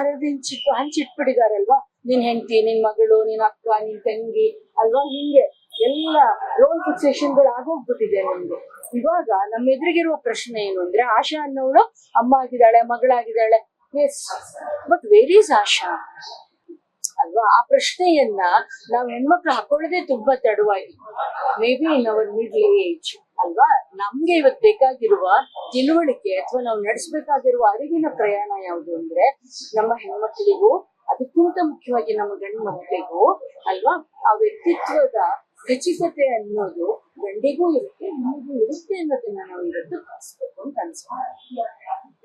ಹಂಚಿಟ್ಬಿಟ್ಟಿದಾರಲ್ವಾ. ನಿನ್ ಹೆಂಡತಿ, ನಿನ್ ಮಗಳು, ನಿನ್ ಅಕ್ಕ, ನಿನ್ ತಂಗಿ ಅಲ್ವಾ, ಹಿಂಗೆ ಎಲ್ಲ ರೋಲ್ ಫಿಕ್ಸೇಷನ್ ಗಳು ಆಗೋಗ್ಬಿಟ್ಟಿದೆ ನಮ್ಗೆ. ಇವಾಗ ನಮ್ಮ ಎದುರಿಗಿರುವ ಪ್ರಶ್ನೆ ಏನು ಅಂದ್ರೆ, ಆಶಾ ಅನ್ನೋಳು ಅಮ್ಮ ಆಗಿದ್ದಾಳೆ, ಮಗಳಾಗಿದ್ದಾಳೆ. ಎಸ್, ಬಟ್ ವೇರ್ ಈಸ್ ಆಶಾ ಅಲ್ವಾ? ಆ ಪ್ರಶ್ನೆಯನ್ನ ನಾವ್ ಹೆಣ್ಮಕ್ಳು ಹಾಕೊಳ್ಳೋದೇ ತುಂಬಾ ತಡವಾಗಿ, may be in our middle age ಅಲ್ವಾ. ನಮ್ಗೆ ಇವತ್ತು ಬೇಕಾಗಿರುವ ತಿಳುವಳಿಕೆ ಅಥವಾ ನಾವು ನಡೆಸಬೇಕಾಗಿರುವ ಅರಿವಿನ ಪ್ರಯಾಣ ಯಾವುದು ಅಂದ್ರೆ, ನಮ್ಮ ಹೆಣ್ಮಕ್ಳಿಗೂ ಅದಕ್ಕಿಂತ ಮುಖ್ಯವಾಗಿ ನಮ್ಮ ಗಂಡು ಮಕ್ಕಳಿಗೂ ಅಲ್ವಾ, ಆ ವ್ಯಕ್ತಿತ್ವದ ಖಚಿತತೆ ಅನ್ನೋದು ಗಂಡಿಗೂ ಇರುತ್ತೆ, ಹೆಣ್ಣಿಗೂ ಇರುತ್ತೆ ಅನ್ನೋದನ್ನ ನಾವು ಇವತ್ತು ಕಲಿಸ್ಬೇಕು ಅಂತ ಅನ್ಸ್ಕೊಂಡು.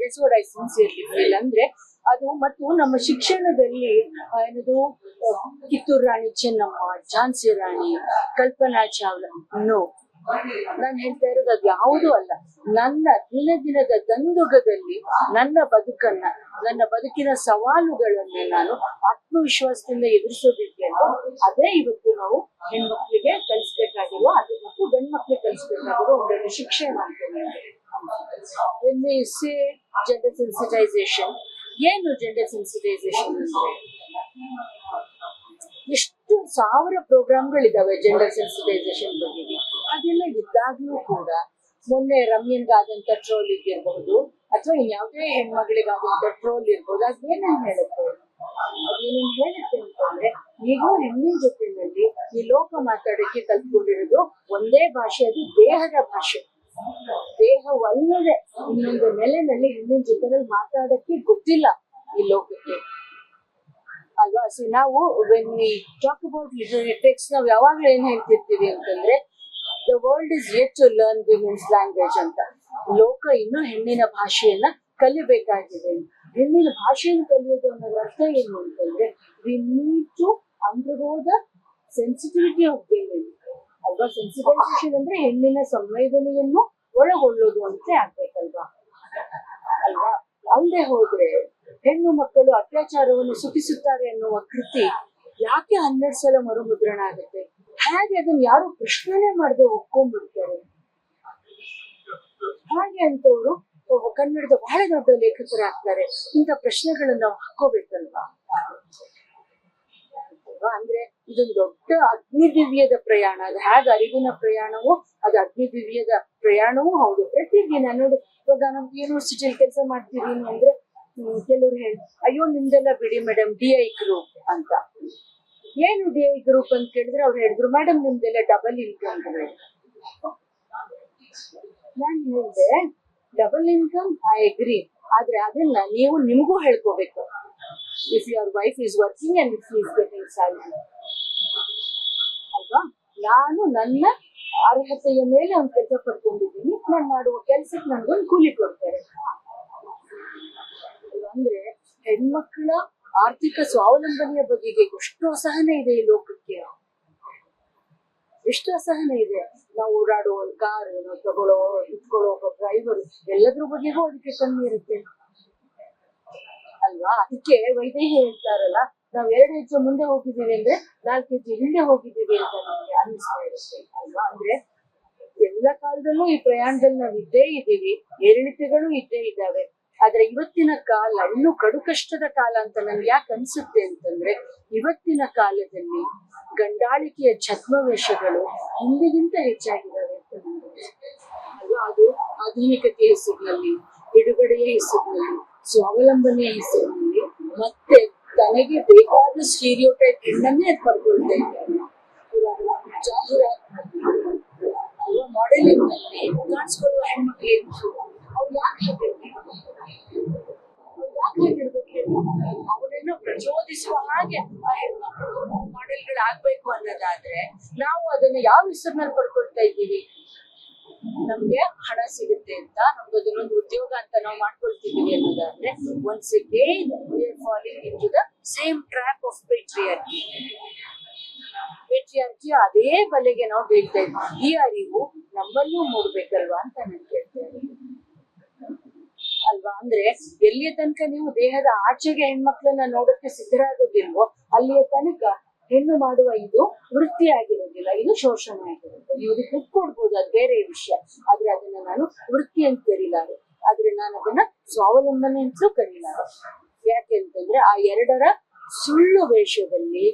That's what I sincerely feel. ಅಂದ್ರೆ ಅದು, ಮತ್ತು ನಮ್ಮ ಶಿಕ್ಷಣದಲ್ಲಿ ಏನದು ಕಿತ್ತೂರು ರಾಣಿ ಚೆನ್ನಮ್ಮ, ಝಾನ್ಸಿ ರಾಣಿ, ಕಲ್ಪನಾ ಚಾವ್ಲಾ, ನೋ, ನಾನು ಹೇಳ್ತಾ ಇರೋದು ಅದು ಯಾವುದೂ ಅಲ್ಲ. ನನ್ನ ದಿನದ ದಂದುಗದಲ್ಲಿ ನನ್ನ ಬದುಕಿನ ಸವಾಲುಗಳನ್ನೇ ನಾನು ಆತ್ಮವಿಶ್ವಾಸದಿಂದ ಎದುರಿಸೋದಿದೆಯಲ್ಲ, ಅದೇ ಇವತ್ತು ನಾವು ಹೆಣ್ಮಕ್ಳಿಗೆ ಕಲಿಸ್ಬೇಕಾಗಿರುವ, ಅದು ಮತ್ತು ಗಂಡು ಮಕ್ಳಿಗೆ ಕಲಿಸ್ಬೇಕಾಗಿರೋ ಒಂದೊಂದು ಶಿಕ್ಷಣ ಅಂತ. When we say gender sensitization, ಏನು ಜೆಂಡರ್ ಸೆನ್ಸಿಟೈಸೇಷನ್ ಅಂದ್ರೆ? ಎಷ್ಟು 1000 ಪ್ರೋಗ್ರಾಮ್ಗಳಿದಾವೆ ಜೆಂಡರ್ ಸೆನ್ಸಿಟೈಸೇಷನ್ ಬಗ್ಗೆ. ಅದೆಲ್ಲ ಇದ್ದಾಗ್ಲೂ ಕೂಡ, ಮೊನ್ನೆ ರಮ್ಯನ್ಗಾದಂತ ಟ್ರೋಲ್ ಇದ್ದಿರಬಹುದು, ಅಥವಾ ಇನ್ಯಾವುದೇ ಹೆಣ್ಮಗಳಿಗಾದಂತ ಟ್ರೋಲ್ ಇರ್ಬೋದು, ಅದೇನೇನ್ ಹೇಳುತ್ತೆ ಅಂತಂದ್ರೆ, ನೀವು ಹೆಣ್ಣಿನ ಜೊತೆನಲ್ಲಿ ಈ ಲೋಕ ಮಾತಾಡಕ್ಕೆ ಕಲ್ತ್ಕೊಂಡಿರೋದು ಒಂದೇ ಭಾಷೆ, ಅದು ದೇಹದ ಭಾಷೆ. ದೇಹವಲ್ಲದೆ ಇನ್ನೊಂದು ನೆಲೆನಲ್ಲಿ ಹೆಣ್ಣಿನ ಜೊತೆನಲ್ಲಿ ಮಾತಾಡಕ್ಕೆ ಗೊತ್ತಿಲ್ಲ ಈ ಲೋಕಕ್ಕೆ ಅಲ್ವಾ. ಸೊ ನಾವು when we talk about literary text, ನಾವು ಯಾವಾಗ್ಲೂ ಏನ್ ಹೇಳ್ತಿರ್ತೀವಿ ಅಂತಂದ್ರೆ, the world is yet to learn women's language ಅಂತ. ಲೋಕ ಇನ್ನೂ ಹೆಣ್ಣಿನ ಭಾಷೆಯನ್ನ ಕಲಿಬೇಕಾಗಿದೆ. ಹೆಣ್ಣಿನ ಭಾಷೆಯನ್ನು ಕಲಿಯೋದು ಅನ್ನೋದ್ರ ಅರ್ಥ ಏನು ಅಂತಂದ್ರೆ, we need to undergo the sensitivity of women ಅಲ್ವಾ. ಸೆನ್ಸಿಟೈಸೇಷನ್ ಅಂದ್ರೆ ಹೆಣ್ಣಿನ ಸಂವೇದನೆಯನ್ನು ಒಳಗೊಳ್ಳೋದು ಅಂತ ಆಗ್ಬೇಕಲ್ವಾ ಅಲ್ವಾ. ಅಲ್ಲದೆ ಹೋದ್ರೆ ಹೆಣ್ಣು ಮಕ್ಕಳು ಅತ್ಯಾಚಾರವನ್ನು ಸುಖಿಸುತ್ತಾರೆ ಅನ್ನುವ ಕೃತಿ ಯಾಕೆ 12 ಸಲ ಮರುಮುದ್ರಣ ಆಗುತ್ತೆ? ಹಾಗೆ ಅದನ್ನ ಯಾರು ಪ್ರಶ್ನೆ ಮಾಡದೆ ಒಪ್ಕೊಂಡ್ಬಿಡ್ತಾರೆ. ಹಾಗೆ ಅಂತವ್ರು ಕನ್ನಡದ ಬಹಳ ದೊಡ್ಡ ಲೇಖಕರಾಗ್ತಾರೆ. ಇಂಥ ಪ್ರಶ್ನೆಗಳನ್ನ ನಾವು ಹಾಕೋಬೇಕಲ್ವಾ. ಅಂದ್ರೆ ಇದೊಂದು ದೊಡ್ಡ ಅಗ್ನಿದಿವ್ಯದ ಪ್ರಯಾಣ. ಅದು ಹೇಗೆ ಅರಿವಿನ ಪ್ರಯಾಣವೋ ಅದು ಅಗ್ನಿದಿವ್ಯದ ಪ್ರಯಾಣವೂ ಹೌದು. ಪ್ರತಿದಿನ ನೋಡಿ, ಇವಾಗ ನಾವು ಯೂನಿವರ್ಸಿಟಿಯಲ್ಲಿ ಕೆಲಸ ಮಾಡ್ತೀವಿ ಅಂದ್ರೆ ಕೆಲವ್ರು ಹೇಳಿ, ಅಯ್ಯೋ ನಿಮ್ದೆಲ್ಲ ಬಿಡಿ ಮೇಡಮ್ DI ಗ್ರೂಪ್ ಅಂತ. ಏನು ಡಿ ಐ ಗ್ರೂಪ್ ಅಂತ ಕೇಳಿದ್ರೆ ಅವ್ರು ಹೇಳಿದ್ರು ಮೇಡಮ್ ನಿಮ್ದೆಲ್ಲ ಡಬಲ್ ಇನ್ಕಮ್. ನಾನು ಹೇಳಿದೆ ಡಬಲ್ ಇನ್ಕಮ್ ಐ ಅಗ್ರಿ, ಆದ್ರೆ ಅದನ್ನ ನೀವು ನಿಮಗೂ ಹೇಳ್ಕೋಬೇಕು. If your wife is working and if is getting salary ಅಲ್ವಾ. ನಾನು ನನ್ನ ಅರ್ಹತೆಯ ಮೇಲೆ ಒಂದು ಕೆಲಸ ಪಡ್ಕೊಂಡಿದ್ದೀನಿ, ನಾನು ಮಾಡುವ ಕೆಲ್ಸಕ್ಕೆ ನನ್ಗೊಂದು ಕೂಲಿ ಕೊಡ್ತಾರೆ. ಅಂದ್ರೆ ಹೆಣ್ಮಕ್ಳ ಆರ್ಥಿಕ ಸ್ವಾವಲಂಬನೆಯ ಬಗೆಗೆ ಎಷ್ಟು ಅಸಹನೆ ಇದೆ ಈ ಲೋಕಕ್ಕೆ, ಎಷ್ಟು ಅಸಹನೆ ಇದೆ. ನಾವು ಓಡಾಡುವ ಒಂದು ಕಾರ್, ನಾವು ಇಟ್ಕೊಳ್ಳೋ ಒಬ್ಬ ಡ್ರೈವರ್, ಎಲ್ಲದ್ರ ಬಗೆಗೂ ಅದಕ್ಕೆ ಕಮ್ಮಿ ಇರುತ್ತೆ ಅಲ್ವಾ. ಅದಕ್ಕೆ ವೈದೇಹಿ ಹೇಳ್ತಾರಲ್ಲ, ನಾವ್ 2 ಹೆಜ್ಜೆ ಮುಂದೆ ಹೋಗಿದ್ದೀವಿ ಅಂದ್ರೆ 4 ಹೆಜ್ಜೆ ಹಿಂದೆ ಹೋಗಿದ್ದೀವಿ ಅಂತ ನಮ್ಗೆ ಅನ್ನಿಸ್ತಾ ಇರುತ್ತೆ ಅಲ್ವಾ. ಅಂದ್ರೆ ಎಲ್ಲ ಕಾಲದಲ್ಲೂ ಈ ಪ್ರಯಾಣದಲ್ಲಿ ನಾವ್ ಇದ್ದೇ ಇದ್ದೀವಿ, ಏರಿಳಿತಗಳು ಇದ್ದೇ ಇದ್ದಾವೆ. ಆದ್ರೆ ಇವತ್ತಿನ ಕಾಲ ಇನ್ನೂ ಕಡು ಕಷ್ಟದ ಕಾಲ ಅಂತ ನನ್ಗೆ ಯಾಕೆ ಅನ್ಸುತ್ತೆ ಅಂತಂದ್ರೆ, ಇವತ್ತಿನ ಕಾಲದಲ್ಲಿ ಗಂಡಾಳಿಕೆಯ ಛದ್ಮವೇಷಗಳು ಹಿಂದಿಗಿಂತ ಹೆಚ್ಚಾಗಿದ್ದಾವೆ ಅಂತ ಅಲ್ವಾ. ಅದು ಆಧುನಿಕತೆಯ ಹೆಸರಿನಲ್ಲಿ, ಬಿಡುಗಡೆಯ ಹೆಸರಿನಲ್ಲಿ, ಸ್ವಾವಲಂಬನೆಯ ಹೆಸರಿನಲ್ಲಿ, ಮತ್ತೆ ತನಗೆ ಬೇಕಾದ ಸ್ಟೀರಿಯೋಟೈಪ್ ಹೆಣ್ಣನ್ನೇ ಅದು ಪಡ್ಕೊಳ್ತಾ ಇದ್ದಾರೆ. ಜಾಹೀರಾತಿನಲ್ಲಿ ಅಲ್ವಾ, ಮಾಡೆಲಿಂಗ್ ನಲ್ಲಿ ಕಾಣಿಸ್ಕೊಳ್ಳುವ ಹೆಣ್ಮಕ್ಳು ಅವ್ರು ಯಾಕೆ ಅವರನ್ನು ಪ್ರಚೋದಿಸುವ ಹಾಗೆ ಆ ಹೆಣ್ಮಕ್ಳು ಮಾಡೆಲ್ಗಳಾಗ್ಬೇಕು ಅನ್ನೋದಾದ್ರೆ, ನಾವು ಅದನ್ನ ಯಾವ ಹೆಸರಿನಲ್ಲಿ ಪಡ್ಕೊಳ್ತಾ ಇದ್ದೀವಿ? ನಮ್ಗೆ ಹಣ ಸಿಗುತ್ತೆ ಅಂತ, ನಮ್ಗೆ ಅದನ್ನೊಂದು ಉದ್ಯೋಗ ಅಂತ ನಾವು ಮಾಡ್ಕೊಳ್ತಿದೀವಿ ಅನ್ನೋದಾದ್ರೆ, once again we are falling into the same trap of patriarchy. ಅದೇ ಬಲೆಗೆ ನಾವು ಬೀಳ್ತಾ ಇದ್ವಿ. ಈ ಅರಿವು ನಮ್ಮಲ್ಲೂ ಮೂಡ್ಬೇಕಲ್ವಾ ಅಂತ ನಾನು ಕೇಳ್ತೇನೆ ಅಲ್ವಾ. ಅಂದ್ರೆ ಎಲ್ಲಿಯ ತನಕ ನೀವು ದೇಹದ ಆಚೆಗೆ ಹೆಣ್ಮಕ್ಳನ್ನ ನೋಡಕ್ಕೆ ಸಿದ್ಧರಾಗೋದಿಲ್ವೋ ಅಲ್ಲಿಯ ತನಕ ಹೆಣ್ಣು ಮಾಡುವ ಇದು ವೃತ್ತಿ ಆಗಿರೋದಿಲ್ಲ, ಇದು ಶೋಷಣೆ ಆಗಿರುತ್ತೆ. ನೀವು ಇದಕ್ಕೆ ಕೊಡ್ಬೋದು, ಅದು ಬೇರೆ ವಿಷಯ, ಆದ್ರೆ ಅದನ್ನ ನಾನು ವೃತ್ತಿ ಅಂತ ಕರೀಲಾರೆ, ಆದ್ರೆ ನಾನು ಅದನ್ನ ಸ್ವಾವಲಂಬನೆ ಅಂತಲೂ ಕರೀಲಾರೆ. ಯಾಕೆ ಅಂತಂದ್ರೆ ಆ ಎರಡರ ಸುಳ್ಳು ವೇಷದಲ್ಲಿ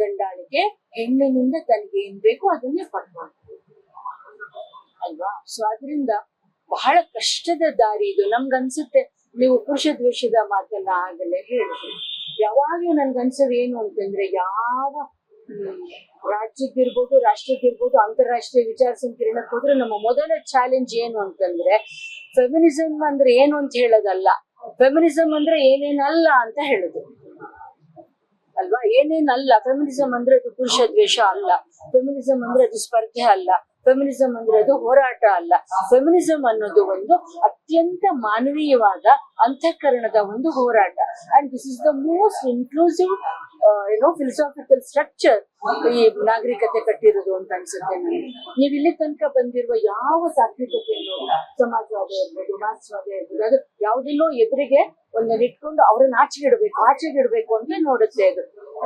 ಗಂಡಾಳಿಕೆ ಹೆಣ್ಣಿನಿಂದ ತನಗೆ ಏನ್ ಬೇಕು ಅದನ್ನೇ ಪಡ್ಕೊಳ್ತಾರೆ ಅಲ್ವಾ. ಸೊ ಅದರಿಂದ ಬಹಳ ಕಷ್ಟದ ದಾರಿ ಇದು. ನಮ್ಗನ್ಸುತ್ತೆ, ನೀವು ಪುರುಷ ದ್ವೇಷದ ಮಾತನ್ನ ಆಗಲೇ ಹೇಳಿದ್ರಿ. ಯಾವಾಗ್ಲೂ ನನ್ಗನ್ಸೋದು ಏನು ಅಂತಂದ್ರೆ, ಯಾವ ರಾಜ್ಯಕ್ಕಿರ್ಬೋದು, ರಾಷ್ಟ್ರಕ್ಕಿರ್ಬೋದು, ಅಂತಾರಾಷ್ಟ್ರೀಯ ವಿಚಾರ ಸಂಕಿರಣಕ್ಕೆ ಹೋದ್ರೆ ನಮ್ಮ ಮೊದಲ ಚಾಲೆಂಜ್ ಏನು ಅಂತಂದ್ರೆ, ಫೆಮಿನಿಸಮ್ ಅಂದ್ರೆ ಏನು ಅಂತ ಹೇಳೋದಲ್ಲ, ಫೆಮಿನಿಸಮ್ ಅಂದ್ರೆ ಏನೇನಲ್ಲ ಅಂತ ಹೇಳುದು ಅಲ್ವಾ. ಏನೇನಲ್ಲ, ಫೆಮಿನಿಸಮ್ ಅಂದ್ರೆ ಅದು ಪುರುಷ ದ್ವೇಷ ಅಲ್ಲ, ಫೆಮಿನಿಸಮ್ ಅಂದ್ರೆ ಅದು ಸ್ಪರ್ಧೆ ಅಲ್ಲ, ಫೆಮಿನಿಸಮ್ ಅಂದ್ರೆ ಅದು ಹೋರಾಟ ಅಲ್ಲ. ಫೆಮಿನಿಸಮ್ ಅನ್ನೋದು ಒಂದು ಅತ್ಯಂತ ಮಾನವೀಯವಾದ ಅಂತಃಕರಣದ ಒಂದು ಹೋರಾಟ. And this is the most inclusive philosophical structure ಈ ನಾಗರಿಕತೆ ಕಟ್ಟಿರೋದು ಅಂತ ಅನ್ಸುತ್ತೆ ನನಗೆ. ನೀವು ಇಲ್ಲಿ ತನಕ ಬಂದಿರುವ ಯಾವ ತಾತ್ವಿಕತೆಯನ್ನು, ಸಮಾಜವಾದ ಇರ್ಬೋದು, ಮಾರ್ಕ್ಸ್ವಾದ ಇರ್ಬೋದು, ಅದು ಯಾವುದನ್ನೋ ಎದುರಿಗೆ ಒಂದನ್ನ ಇಟ್ಕೊಂಡು ಅವ್ರನ್ನ ಆಚೆಗಿಡ್ಬೇಕು ಅಂತ ನೋಡುತ್ತೆ ಅದು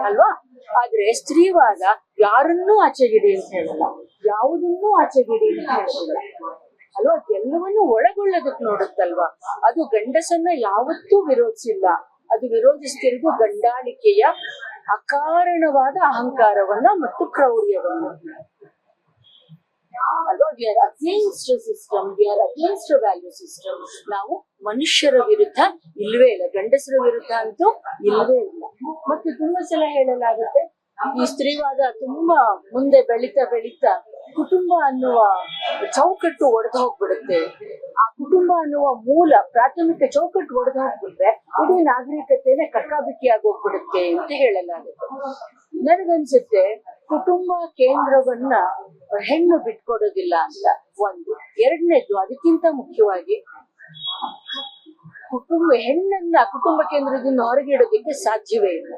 ಅಲ್ವಾ. ಆದ್ರೆ ಸ್ತ್ರೀವಾದ ಯಾರನ್ನೂ ಆಚೆಗಿಡಿ ಅಂತ ಹೇಳಲ್ಲ, ಯಾವುದನ್ನೂ ಆಚೆಗಿಡಿ ಅಂತ ಹೇಳೋದಿಲ್ಲ ಅಲ್ವಾ. ಎಲ್ಲವನ್ನೂ ಒಳಗೊಳ್ಳೋದಕ್ಕೆ ನೋಡುತ್ತಲ್ವಾ. ಅದು ಗಂಡಸನ್ನ ಯಾವತ್ತೂ ವಿರೋಧಿಸಿಲ್ಲ, ಅದು ವಿರೋಧಿಸ್ತಿರೋದು ಗಂಡಾಳಿಕೆಯ ಅಕಾರಣವಾದ ಅಹಂಕಾರವನ್ನ ಮತ್ತು ಕ್ರೌರ್ಯವನ್ನ ಅಲ್ವಾ. We are against system, we are against value system. ನಾವು ಮನುಷ್ಯರ ವಿರುದ್ಧ ಇಲ್ವೇ ಇಲ್ಲ, ಗಂಡಸರ ವಿರುದ್ಧ ಅಂತೂ ಇಲ್ವೇ ಇಲ್ಲ. ಮತ್ತೆ ತುಂಬಾ ಸಲ ಹೇಳಲಾಗುತ್ತೆ, ಈ ಸ್ತ್ರೀವಾದ ತುಂಬಾ ಮುಂದೆ ಬೆಳೀತಾ ಕುಟುಂಬ ಅನ್ನುವ ಚೌಕಟ್ಟು ಒಡೆದು ಹೋಗ್ಬಿಡುತ್ತೆ. ಆ ಕುಟುಂಬ ಅನ್ನುವ ಮೂಲ ಪ್ರಾಥಮಿಕ ಚೌಕಟ್ಟು ಒಡೆದು ಹೋಗ್ಬಿಟ್ರೆ ಇಡೀ ನಾಗರಿಕತೆನೆ ಕಕ್ಕಾಬಿಕ್ಕಿಯಾಗಿ ಹೋಗ್ಬಿಡುತ್ತೆ ಅಂತ ಹೇಳಲಾಗುತ್ತೆ. ನನಗನ್ಸುತ್ತೆ ಕುಟುಂಬ ಕೇಂದ್ರವನ್ನ ಹೆಣ್ಣು ಬಿಟ್ಕೊಡೋದಿಲ್ಲ ಅಂತ ಒಂದು. ಎರಡನೇದು, ಅದಕ್ಕಿಂತ ಮುಖ್ಯವಾಗಿ ಹೆಣ್ಣನ್ನ ಕುಟುಂಬ ಕೇಂದ್ರದಿಂದ ಹೊರಗಿಡೋದಕ್ಕೆ ಸಾಧ್ಯವೇ ಇಲ್ಲ.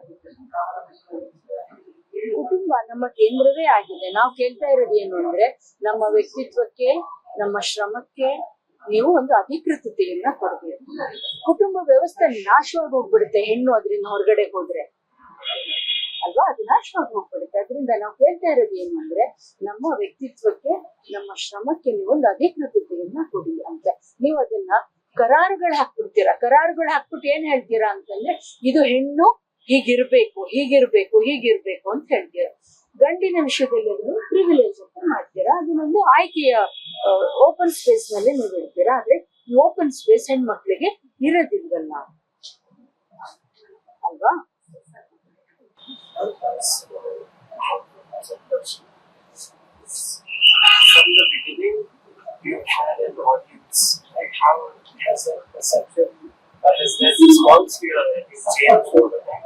ಕುಟುಂಬ ನಮ್ಮ ಕೇಂದ್ರವೇ ಆಗಿದೆ. ನಾವು ಕೇಳ್ತಾ ಇರೋದು ಏನು ಅಂದ್ರೆ, ನಮ್ಮ ವ್ಯಕ್ತಿತ್ವಕ್ಕೆ, ನಮ್ಮ ಶ್ರಮಕ್ಕೆ ನೀವು ಒಂದು ಅಧಿಕೃತತೆಯನ್ನ ಕೊಡಬೇಕು. ಕುಟುಂಬ ವ್ಯವಸ್ಥೆ ನಾಶವಾಗಿ ಹೋಗ್ಬಿಡುತ್ತೆ ಹೆಣ್ಣು ಅದರಿಂದ ಹೊರಗಡೆ ಹೋದ್ರೆ ಅಲ್ವಾ, ಅದು ನಾಶವಾಗಿ ಹೋಗ್ಬಿಡುತ್ತೆ. ಅದರಿಂದ ನಾವು ಕೇಳ್ತಾ ಇರೋದು ಏನು ಅಂದ್ರೆ, ನಮ್ಮ ವ್ಯಕ್ತಿತ್ವಕ್ಕೆ, ನಮ್ಮ ಶ್ರಮಕ್ಕೆ ನೀವು ಒಂದು ಅಧಿಕೃತತೆಯನ್ನ ಕೊಡಿ ಅಂತ. ನೀವು ಅದನ್ನ ಕರಾರುಗಳು ಹಾಕ್ಬಿಡ್ತೀರಾ. ಕರಾರುಗಳು ಹಾಕ್ಬಿಟ್ಟು ಏನ್ ಹೇಳ್ತೀರಾ ಅಂತಂದ್ರೆ, ಇದು ಹೆಣ್ಣು ಹೀಗಿರ್ಬೇಕು ಅಂತ ಹೇಳ್ತೀರಾ. ಗಂಡಿನ ವಿಷಯದಲ್ಲಿ ಅದನ್ನು ಪ್ರಿವಿಲೇಜ್ ಅಂತ ಮಾಡ್ತೀರಾ. ಅದನ್ನೊಂದು ಆಯ್ಕೆಯ ಓಪನ್ ಸ್ಪೇಸ್ ನಲ್ಲಿ ನೀವು ಹೇಳ್ತೀರಾ. ಆದ್ರೆ ಈ ಓಪನ್ ಸ್ಪೇಸ್ ಹೆಣ್ಮಕ್ಳಿಗೆ ಇರೋದಿಲ್ವಲ್ಲ ಅಲ್ವಾ. help us as a person. From the beginning, you had an audience. Like how has that perception or has that response to your changed over time?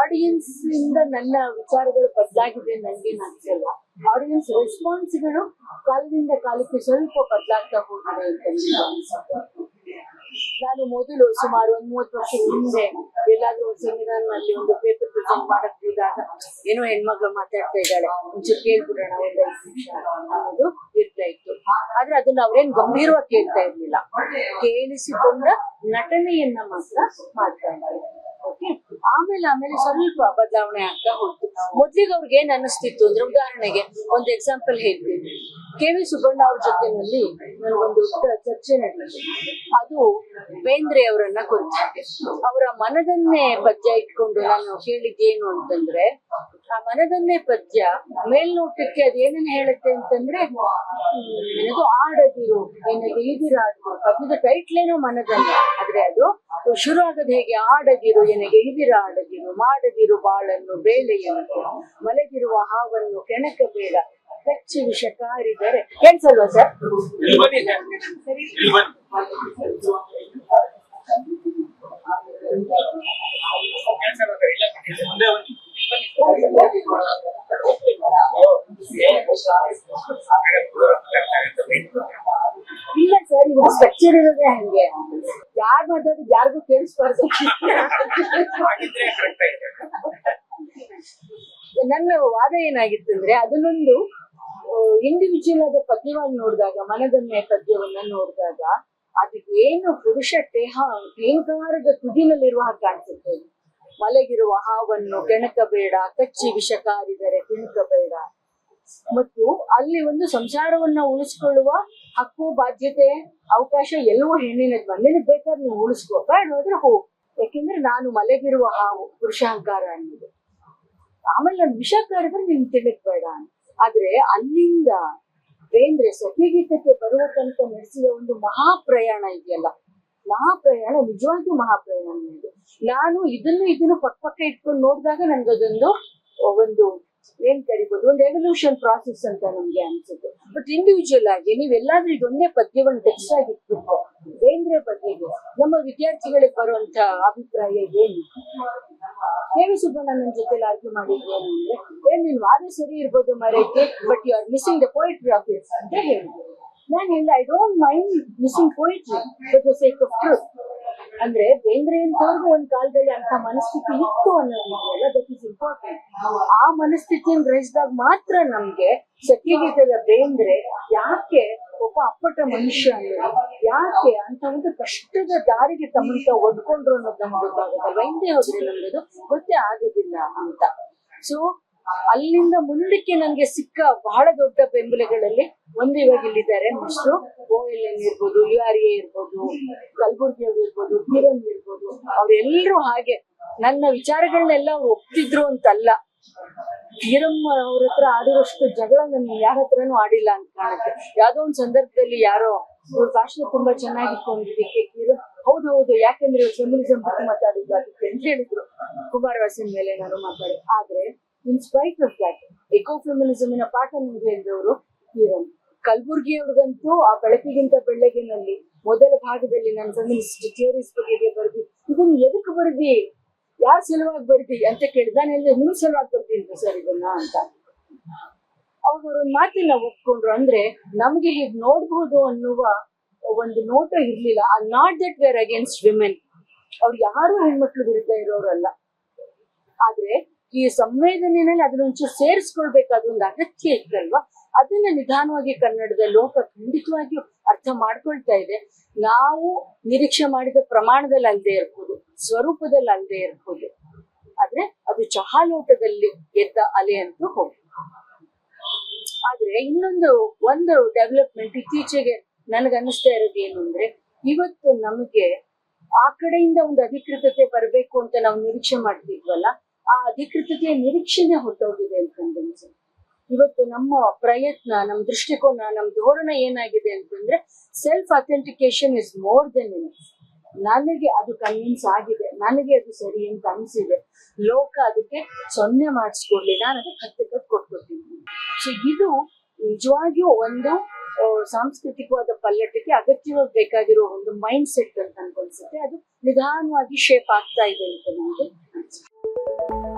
Audience ಇಂದ ನನ್ನ ವಿಚಾರಗಳು ಬದಲಾಗಿದೆ ನನ್ಗೇನು ಅನ್ಸಲ್ಲ. ಆಡಿಯನ್ಸ್ ರೆಸ್ಪಾನ್ಸ್ಗಳು ಕಾಲದಿಂದ ಕಾಲಕ್ಕೆ ಸ್ವಲ್ಪ ಬದಲಾಗ್ತಾ ಹೋಗಿದೆ ಅಂತ ಅನ್ಸುತ್ತೆ. ನಾನು ಮೊದಲು ಸುಮಾರು 30 ವರ್ಷದ ಹಿಂದೆ ಎಲ್ಲಾದ್ರೂ ಒಂದು ಸೆಮಿನಾರ್ನಲ್ಲಿ ಒಂದು ಪೇಪರ್ ಪ್ರೆಸೆಂಟ್ ಮಾಡಕ್ ಹೋದಾಗ ಏನೋ ಹೆಣ್ಮಗಳು ಮಾತಾಡ್ತಾ ಇದ್ದಾಳೆ, ಒಂಚೂರು ಕೇಳ್ಬಿಡೋಣ ಒಂದು 5 ನಿಮಿಷ ಅನ್ನೋದು ಇರ್ತಾ ಇತ್ತು. ಆದ್ರೆ ಅದನ್ನ ಅವ್ರೇನ್ ಗಂಭೀರವಾಗಿ ಕೇಳ್ತಾ ಇರ್ಲಿಲ್ಲ, ಕೇಳಿಸಿಕೊಂಡ ನಟನೆಯನ್ನ ಮಾತ್ರ ಮಾಡ್ತಾ ಇದ್ದಾರೆ. ಓಕೆ, ಆಮೇಲೆ ಸ್ವಲ್ಪ ಬದಲಾವಣೆ ಆಗ್ತಾ ಹೋಯ್ತು. ಮೊದ್ಲಿಗೆ ಅವ್ರಿಗೆ ಏನ್ ಅನ್ನಿಸ್ತಿತ್ತು ಅಂದ್ರೆ, ಉದಾಹರಣೆಗೆ ಒಂದು ಎಕ್ಸಾಂಪಲ್ ಹೇಳ್ತೀನಿ. ಕೆ ವಿ ಸುಬ್ಬಣ್ಣ ಅವ್ರ ಜೊತೆನಲ್ಲಿ ನನಗೊಂದು ದೊಡ್ಡ ಚರ್ಚೆ ನಡೆಯಿತು. ಅದು ಬೇಂದ್ರೆ ಅವರನ್ನ ಕುರಿತು. ಅವರ ಮನದನ್ನೇ ಪದ್ಯ ಇಟ್ಕೊಂಡು ನಾನು ಹೇಳಿದ್ದೇನು ಅಂತಂದ್ರೆ, ಆ ಮನದನ್ನೇ ಪದ್ಯ ಮೇಲ್ನೋಟಕ್ಕೆ ಅದೇನೇನ್ ಹೇಳುತ್ತೆ ಅಂತಂದ್ರೆ, ಏನದು ಆಡದಿರು ಏನಾದ್ರು ಇದಿರಾಡು, ಪದ್ಯದ ಟೈಟ್ಲೇನೋ ಮನದನ್ನೇ, ಆದ್ರೆ ಅದು ಶುರು ಆಗದ ಹೇಗೆ, ಆಡದಿರು ಎನಗೆ ಇದಿರ ಆಡದಿರು, ಮಾಡದಿರು ಬಾಳನ್ನು ಬೇಳೆಯನ್ನು, ಮಲಗಿರುವ ಹಾವನ್ನು ಕೆಣಕಬೇಡ, ಕಚ್ಚಿ ವಿಷ ಕಾರಿದರೆ. ಕೇಳ್ಸಲ್ವಾ ಸರ್? ಇಲ್ಲ ಸರ್, ಇದು ಸ್ಟ್ರಕ್ಚರ್ ಇರೋದೇ ಹಂಗೆ. ಯಾರು ಮಾತಾಡಿದ್ ಯಾರಿಗೂ ಕೇಳಿಸ್ಬಾರ್ದು. ನನ್ನ ವಾದ ಏನಾಗಿತ್ತು ಅಂದ್ರೆ, ಅದನ್ನೊಂದು ಇಂಡಿವಿಜುವಲ್ ಆದ ಪದ್ಯವಾಗಿ ನೋಡಿದಾಗ, ಮನದನ್ನೇ ಪದ್ಯವನ್ನ ನೋಡಿದಾಗ ಅದು ಏನು ಪುರುಷ ಟೇಂಕಾರದ ತುದಿನಲ್ಲಿರುವ ಹಾಗೆ ಕಾಣಿಸುತ್ತೆ. ಮಲಗಿರುವ ಹಾವನ್ನು ಕೆಣಕಬೇಡ, ಕಚ್ಚಿ ವಿಷ ಕಾರಿದರೆ ಕೆಣಕಬೇಡ. ಮತ್ತು ಅಲ್ಲಿ ಒಂದು ಸಂಸಾರವನ್ನ ಉಳಿಸ್ಕೊಳ್ಳುವ ಹಕ್ಕು, ಬಾಧ್ಯತೆ, ಅವಕಾಶ ಎಲ್ಲವೂ ಹೆಣ್ಣಿನದ್. ನಿನಗೆ ಬೇಕಾದ್ರೆ ನೀವು ಉಳಿಸ್ಕೋ, ಬೇಡ ಹೋದ್ರೆ ಹೋಗು, ಯಾಕೆಂದ್ರೆ ನಾನು ಮಲಗಿರುವ ಹಾವು ಪುರುಷಾಹಂಕಾರ ಅನ್ನೋದು. ಆಮೇಲೆ ನಾನು ವಿಷ ಕಾರಿದ್ರೆ ನೀನ್ ತಿಳಿಕ್ ಬೇಡ ಅಂತ. ಆದ್ರೆ ಅಲ್ಲಿಂದ ಬೇಂದ್ರೆ ಸತ್ಯಗೀತಕ್ಕೆ ಬರುವ ತನಕ ನಡೆಸಿದ ಒಂದು ಮಹಾಪ್ರಯಾಣ ಇದೆಯಲ್ಲ, ಮಹಾಪ್ರಯಾಣ ನಿಜವಾಗಿಯೂ ಮಹಾಪ್ರಯಾಣ ಇದು. ನಾನು ಇದನ್ನು ಪಕ್ಕ ಇಟ್ಕೊಂಡು ನೋಡಿದಾಗ ನನ್ಗದೊಂದು ಒಂದು ಏನ್ ಕರಿಬಹುದು, ಒಂದು ಎವಲ್ಯೂಷನ್ ಪ್ರಾಸೆಸ್ ಅಂತ ನಮ್ಗೆ ಅನ್ಸುತ್ತೆ. ಬಟ್ ಇಂಡಿವಿಜುವಲ್ ಆಗಿ ನೀವೆಲ್ಲಾದ್ರೂ ಇದೊಂದೇ ಪದ್ಯವನ್ನು ಟೆಕ್ಸ್ಟ್ ಆಗಿ ಇಟ್ಬಿಟ್ಟು ಬೇಂದ್ರೆ ಪದ್ಯಗೆ ನಮ್ಮ ವಿದ್ಯಾರ್ಥಿಗಳಿಗೆ ಬರುವಂತ ಅಭಿಪ್ರಾಯ ಏನು? ಕೆ ವಿ ಸುಬ್ಬಣ್ಣನ ಜೊತೆಲಿ ಆರ್ಗ್ಯೂ ಮಾಡಿದ್ರು ಅಂದ್ರೆ, ಏನ್ ನಿನ್ ವಾದ ಸರಿ ಇರ್ಬೋದು ಮರೈತಿ, but you are missing the poetry of it ಅಂತ ಹೇಳಿದ್ರು. ನಾನು ಹೇಳಿದೆ, I don't mind missing poetry for the sake of truth. ಅಂದ್ರೆ ಬೇಂದ್ರೆ ಅಂತವ್ರಿಗೂ ಒಂದ್ ಕಾಲದಲ್ಲಿ ಅಂತ ಮನಸ್ಥಿತಿ ಇತ್ತು ಅನ್ನೋದಿದೆಯಲ್ಲ, ದಟ್ ಇಸ್ ಇಂಪಾರ್ಟೆಂಟ್. ಆ ಮನಸ್ಥಿತಿಯನ್ನು ಗ್ರಹಿಸಿದಾಗ ಮಾತ್ರ ನಮ್ಗೆ ಸತ್ಯಗೀತದ ಬೇಂದ್ರೆ ಯಾಕೆ ಒಬ್ಬ ಅಪ್ಪಟ ಮನುಷ್ಯ ಅನ್ನೋದು, ಯಾಕೆ ಅಂತ ಒಂದು ಕಷ್ಟದ ದಾರಿಗೆ ತಮ್ಮಂತ ಒಡ್ಕೊಂಡ್ರು ಅನ್ನೋದು ನಮ್ಗೆ ಗೊತ್ತಾಗುತ್ತಲ್ವಾ. ಹಿಂದೆ ಹೋದ್ರೆ ನಮ್ಗದು ಗೊತ್ತೇ ಆಗೋದಿಲ್ಲ ಅಂತ. ಸೊ ಅಲ್ಲಿಂದ ಮುಂದಕ್ಕೆ ನನ್ಗೆ ಸಿಕ್ಕ ಬಹಳ ದೊಡ್ಡ ಬೆಂಬಲಗಳಲ್ಲಿ ಒಂದು ಇವಾಗ ಇಲ್ಲಿದ್ದಾರೆ ಮಿಸ್ಟ್ರು OLN ಇರ್ಬೋದು, URA ಇರ್ಬೋದು, ಕಲಬುರ್ಗಿ ಅವ್ರು ಇರ್ಬೋದು, ಕಿರಣ್ ಇರ್ಬೋದು. ಅವ್ರೆಲ್ರೂ ಹಾಗೆ ನನ್ನ ವಿಚಾರಗಳನ್ನೆಲ್ಲ ಅವ್ರು ಒಪ್ತಿದ್ರು ಅಂತಲ್ಲ. ಕಿರಣ್ ಅವ್ರ ಹತ್ರ ಆಡಿರೋಷ್ಟು ಜಗಳ ನಾನು ಯಾರ ಹತ್ರನೂ ಆಡಿಲ್ಲ ಅಂತ ಕಾಣುತ್ತೆ. ಯಾವ್ದೋ ಒಂದ್ ಸಂದರ್ಭದಲ್ಲಿ ಯಾರೋ ಇವ್ರ ಭಾಷೆ ತುಂಬಾ ಚೆನ್ನಾಗಿತ್ತು ಅಂದಿದ್ದಕ್ಕೆ ಕಿರಣ್ ಹೌದು, ಯಾಕೆಂದ್ರೆ ಫೆಮಿನಿಸಂ ಬಗ್ಗೆ ಮಾತಾಡಿದ್ದು ಅದಕ್ಕೆ ಅಂತ ಹೇಳಿದ್ರು. ಕುಮಾರವ್ಯಾಸನ್ ಮೇಲೆ ನಾನು ಮಾತಾಡಿ. ಆದ್ರೆ ಇನ್ ಸ್ಪೈಟ್ ಆಫ್ ದಟ್ ಎಕೋ ಫೆಮಿನಿಸಮಿನ ಪಾಠ ನಿಮ್ಗೆ ಹೇಳಿದವರು ಕಿರಣ್. ಕಲಬುರ್ಗಿ ಅವ್ರಿಗಂತೂ ಆ ಬೆಳಕಿಗಿಂತ ಬೆಳ್ಳಗಿನಲ್ಲಿ ಮೊದಲ ಭಾಗದಲ್ಲಿ ನಾನು ಫೆಮಿನಿಸ್ಟ್ ಥಿಯರೀಸ್ ಬಗ್ಗೆ ಬರ್ದಿ, ಇದನ್ನ ಎದಕ್ ಬರ್ದಿ, ಯಾರ್ ಸಲುವಾಗಿ ಬರ್ದಿ ಅಂತ ಕೇಳಿದ. ನಾನು ಹೇಳಿದೆ, ನಿಮ್ ಸಲುವಾಗಿ ಬರ್ದಿಲ್ರಿ ಸರ್ ಇದನ್ನ ಅಂತ. ಅವಾಗ ಅವ್ರೊಂದ್ ಮಾತಿನ ಒಪ್ಕೊಂಡ್ರು. ಅಂದ್ರೆ ನಮ್ಗೆ ಹೀಗ್ ನೋಡ್ಬೋದು ಅನ್ನುವ ಒಂದು ನೋಟ ಇರ್ಲಿಲ್ಲ. Not that were against women, ಅವ್ರು ಯಾರು ಹೆಣ್ಮಕ್ಳು ವಿರುದ್ಧ ಇರೋರಲ್ಲ. ಆದ್ರೆ ಈ ಸಂವೇದನೆಯಲ್ಲಿ ಅದನ್ನೊಂಚೂರು ಸೇರಿಸ್ಕೊಳ್ಬೇಕಾದ ಒಂದು ಅಗತ್ಯ ಇತ್ತಲ್ವಾ, ಅದನ್ನ ನಿಧಾನವಾಗಿ ಕನ್ನಡದ ಲೋಕ ಖಂಡಿತವಾಗಿಯೂ ಅರ್ಥ ಮಾಡ್ಕೊಳ್ತಾ ಇದೆ. ನಾವು ನಿರೀಕ್ಷೆ ಮಾಡಿದ ಪ್ರಮಾಣದಲ್ಲಿ ಅಲ್ಲದೆ ಇರ್ಬೋದು, ಸ್ವರೂಪದಲ್ಲಿ ಅಲ್ಲದೆ ಇರ್ಬೋದು, ಆದ್ರೆ ಅದು ಚಹಾಲೋಟದಲ್ಲಿ ಎದ್ದ ಅಲೆ ಅಂತೂ ಹೋಗಿ. ಆದ್ರೆ ಒಂದು ಡೆವಲಪ್ಮೆಂಟ್ ಇತ್ತೀಚೆಗೆ ನನಗನ್ನಿಸ್ತಾ ಇರೋದು ಏನು ಅಂದ್ರೆ, ಇವತ್ತು ನಮಗೆ ಆ ಕಡೆಯಿಂದ ಒಂದು ಅಧಿಕೃತತೆ ಬರಬೇಕು ಅಂತ ನಾವು ನಿರೀಕ್ಷೆ ಮಾಡ್ತಿದ್ವಲ್ಲ, ಆ ಅಧಿಕೃತತೆಯ ನಿರೀಕ್ಷೆನೆ ಹೊರಟೋಗಿದೆ ಅಂತ ಅನ್ಸುತ್ತೆ. ಇವತ್ತು ನಮ್ಮ ಪ್ರಯತ್ನ, ನಮ್ಮ ದೃಷ್ಟಿಕೋನ, ನಮ್ಮ ಧೋರಣೆ ಏನಾಗಿದೆ ಅಂತಂದ್ರೆ, self authentication is more than enough. ನನಗೆ ಅದು ಕನ್ವಿನ್ಸ್ ಆಗಿದೆ, ನನಗೆ ಅದು ಸರಿ ಅಂತ ಅನ್ಸಿದೆ. ಲೋಕ ಅದಕ್ಕೆ 0 ಮಾಡಿಸ್ಕೊಡ್ಲಿ, ನಾನು ಅದಕ್ಕೆ 10 ಕೊಟ್ಕೊಟ್ಟಿದ್ದೀನಿ. ಸೊ ಇದು ನಿಜವಾಗಿಯೂ ಒಂದು ಸಾಂಸ್ಕೃತಿಕವಾದ ಪಲ್ಲಟಕ್ಕೆ ಬೇಕಾಗಿರೋ ಒಂದು ಮೈಂಡ್ ಸೆಟ್ ಅಂತ ಅನ್ಕೊಳ್ಸುತ್ತೆ. ಅದು ನಿಧಾನವಾಗಿ ಶೇಪ್ ಆಗ್ತಾ ಇದೆ ಅಂತ ನನಗೆ ಅನ್ಸುತ್ತೆ.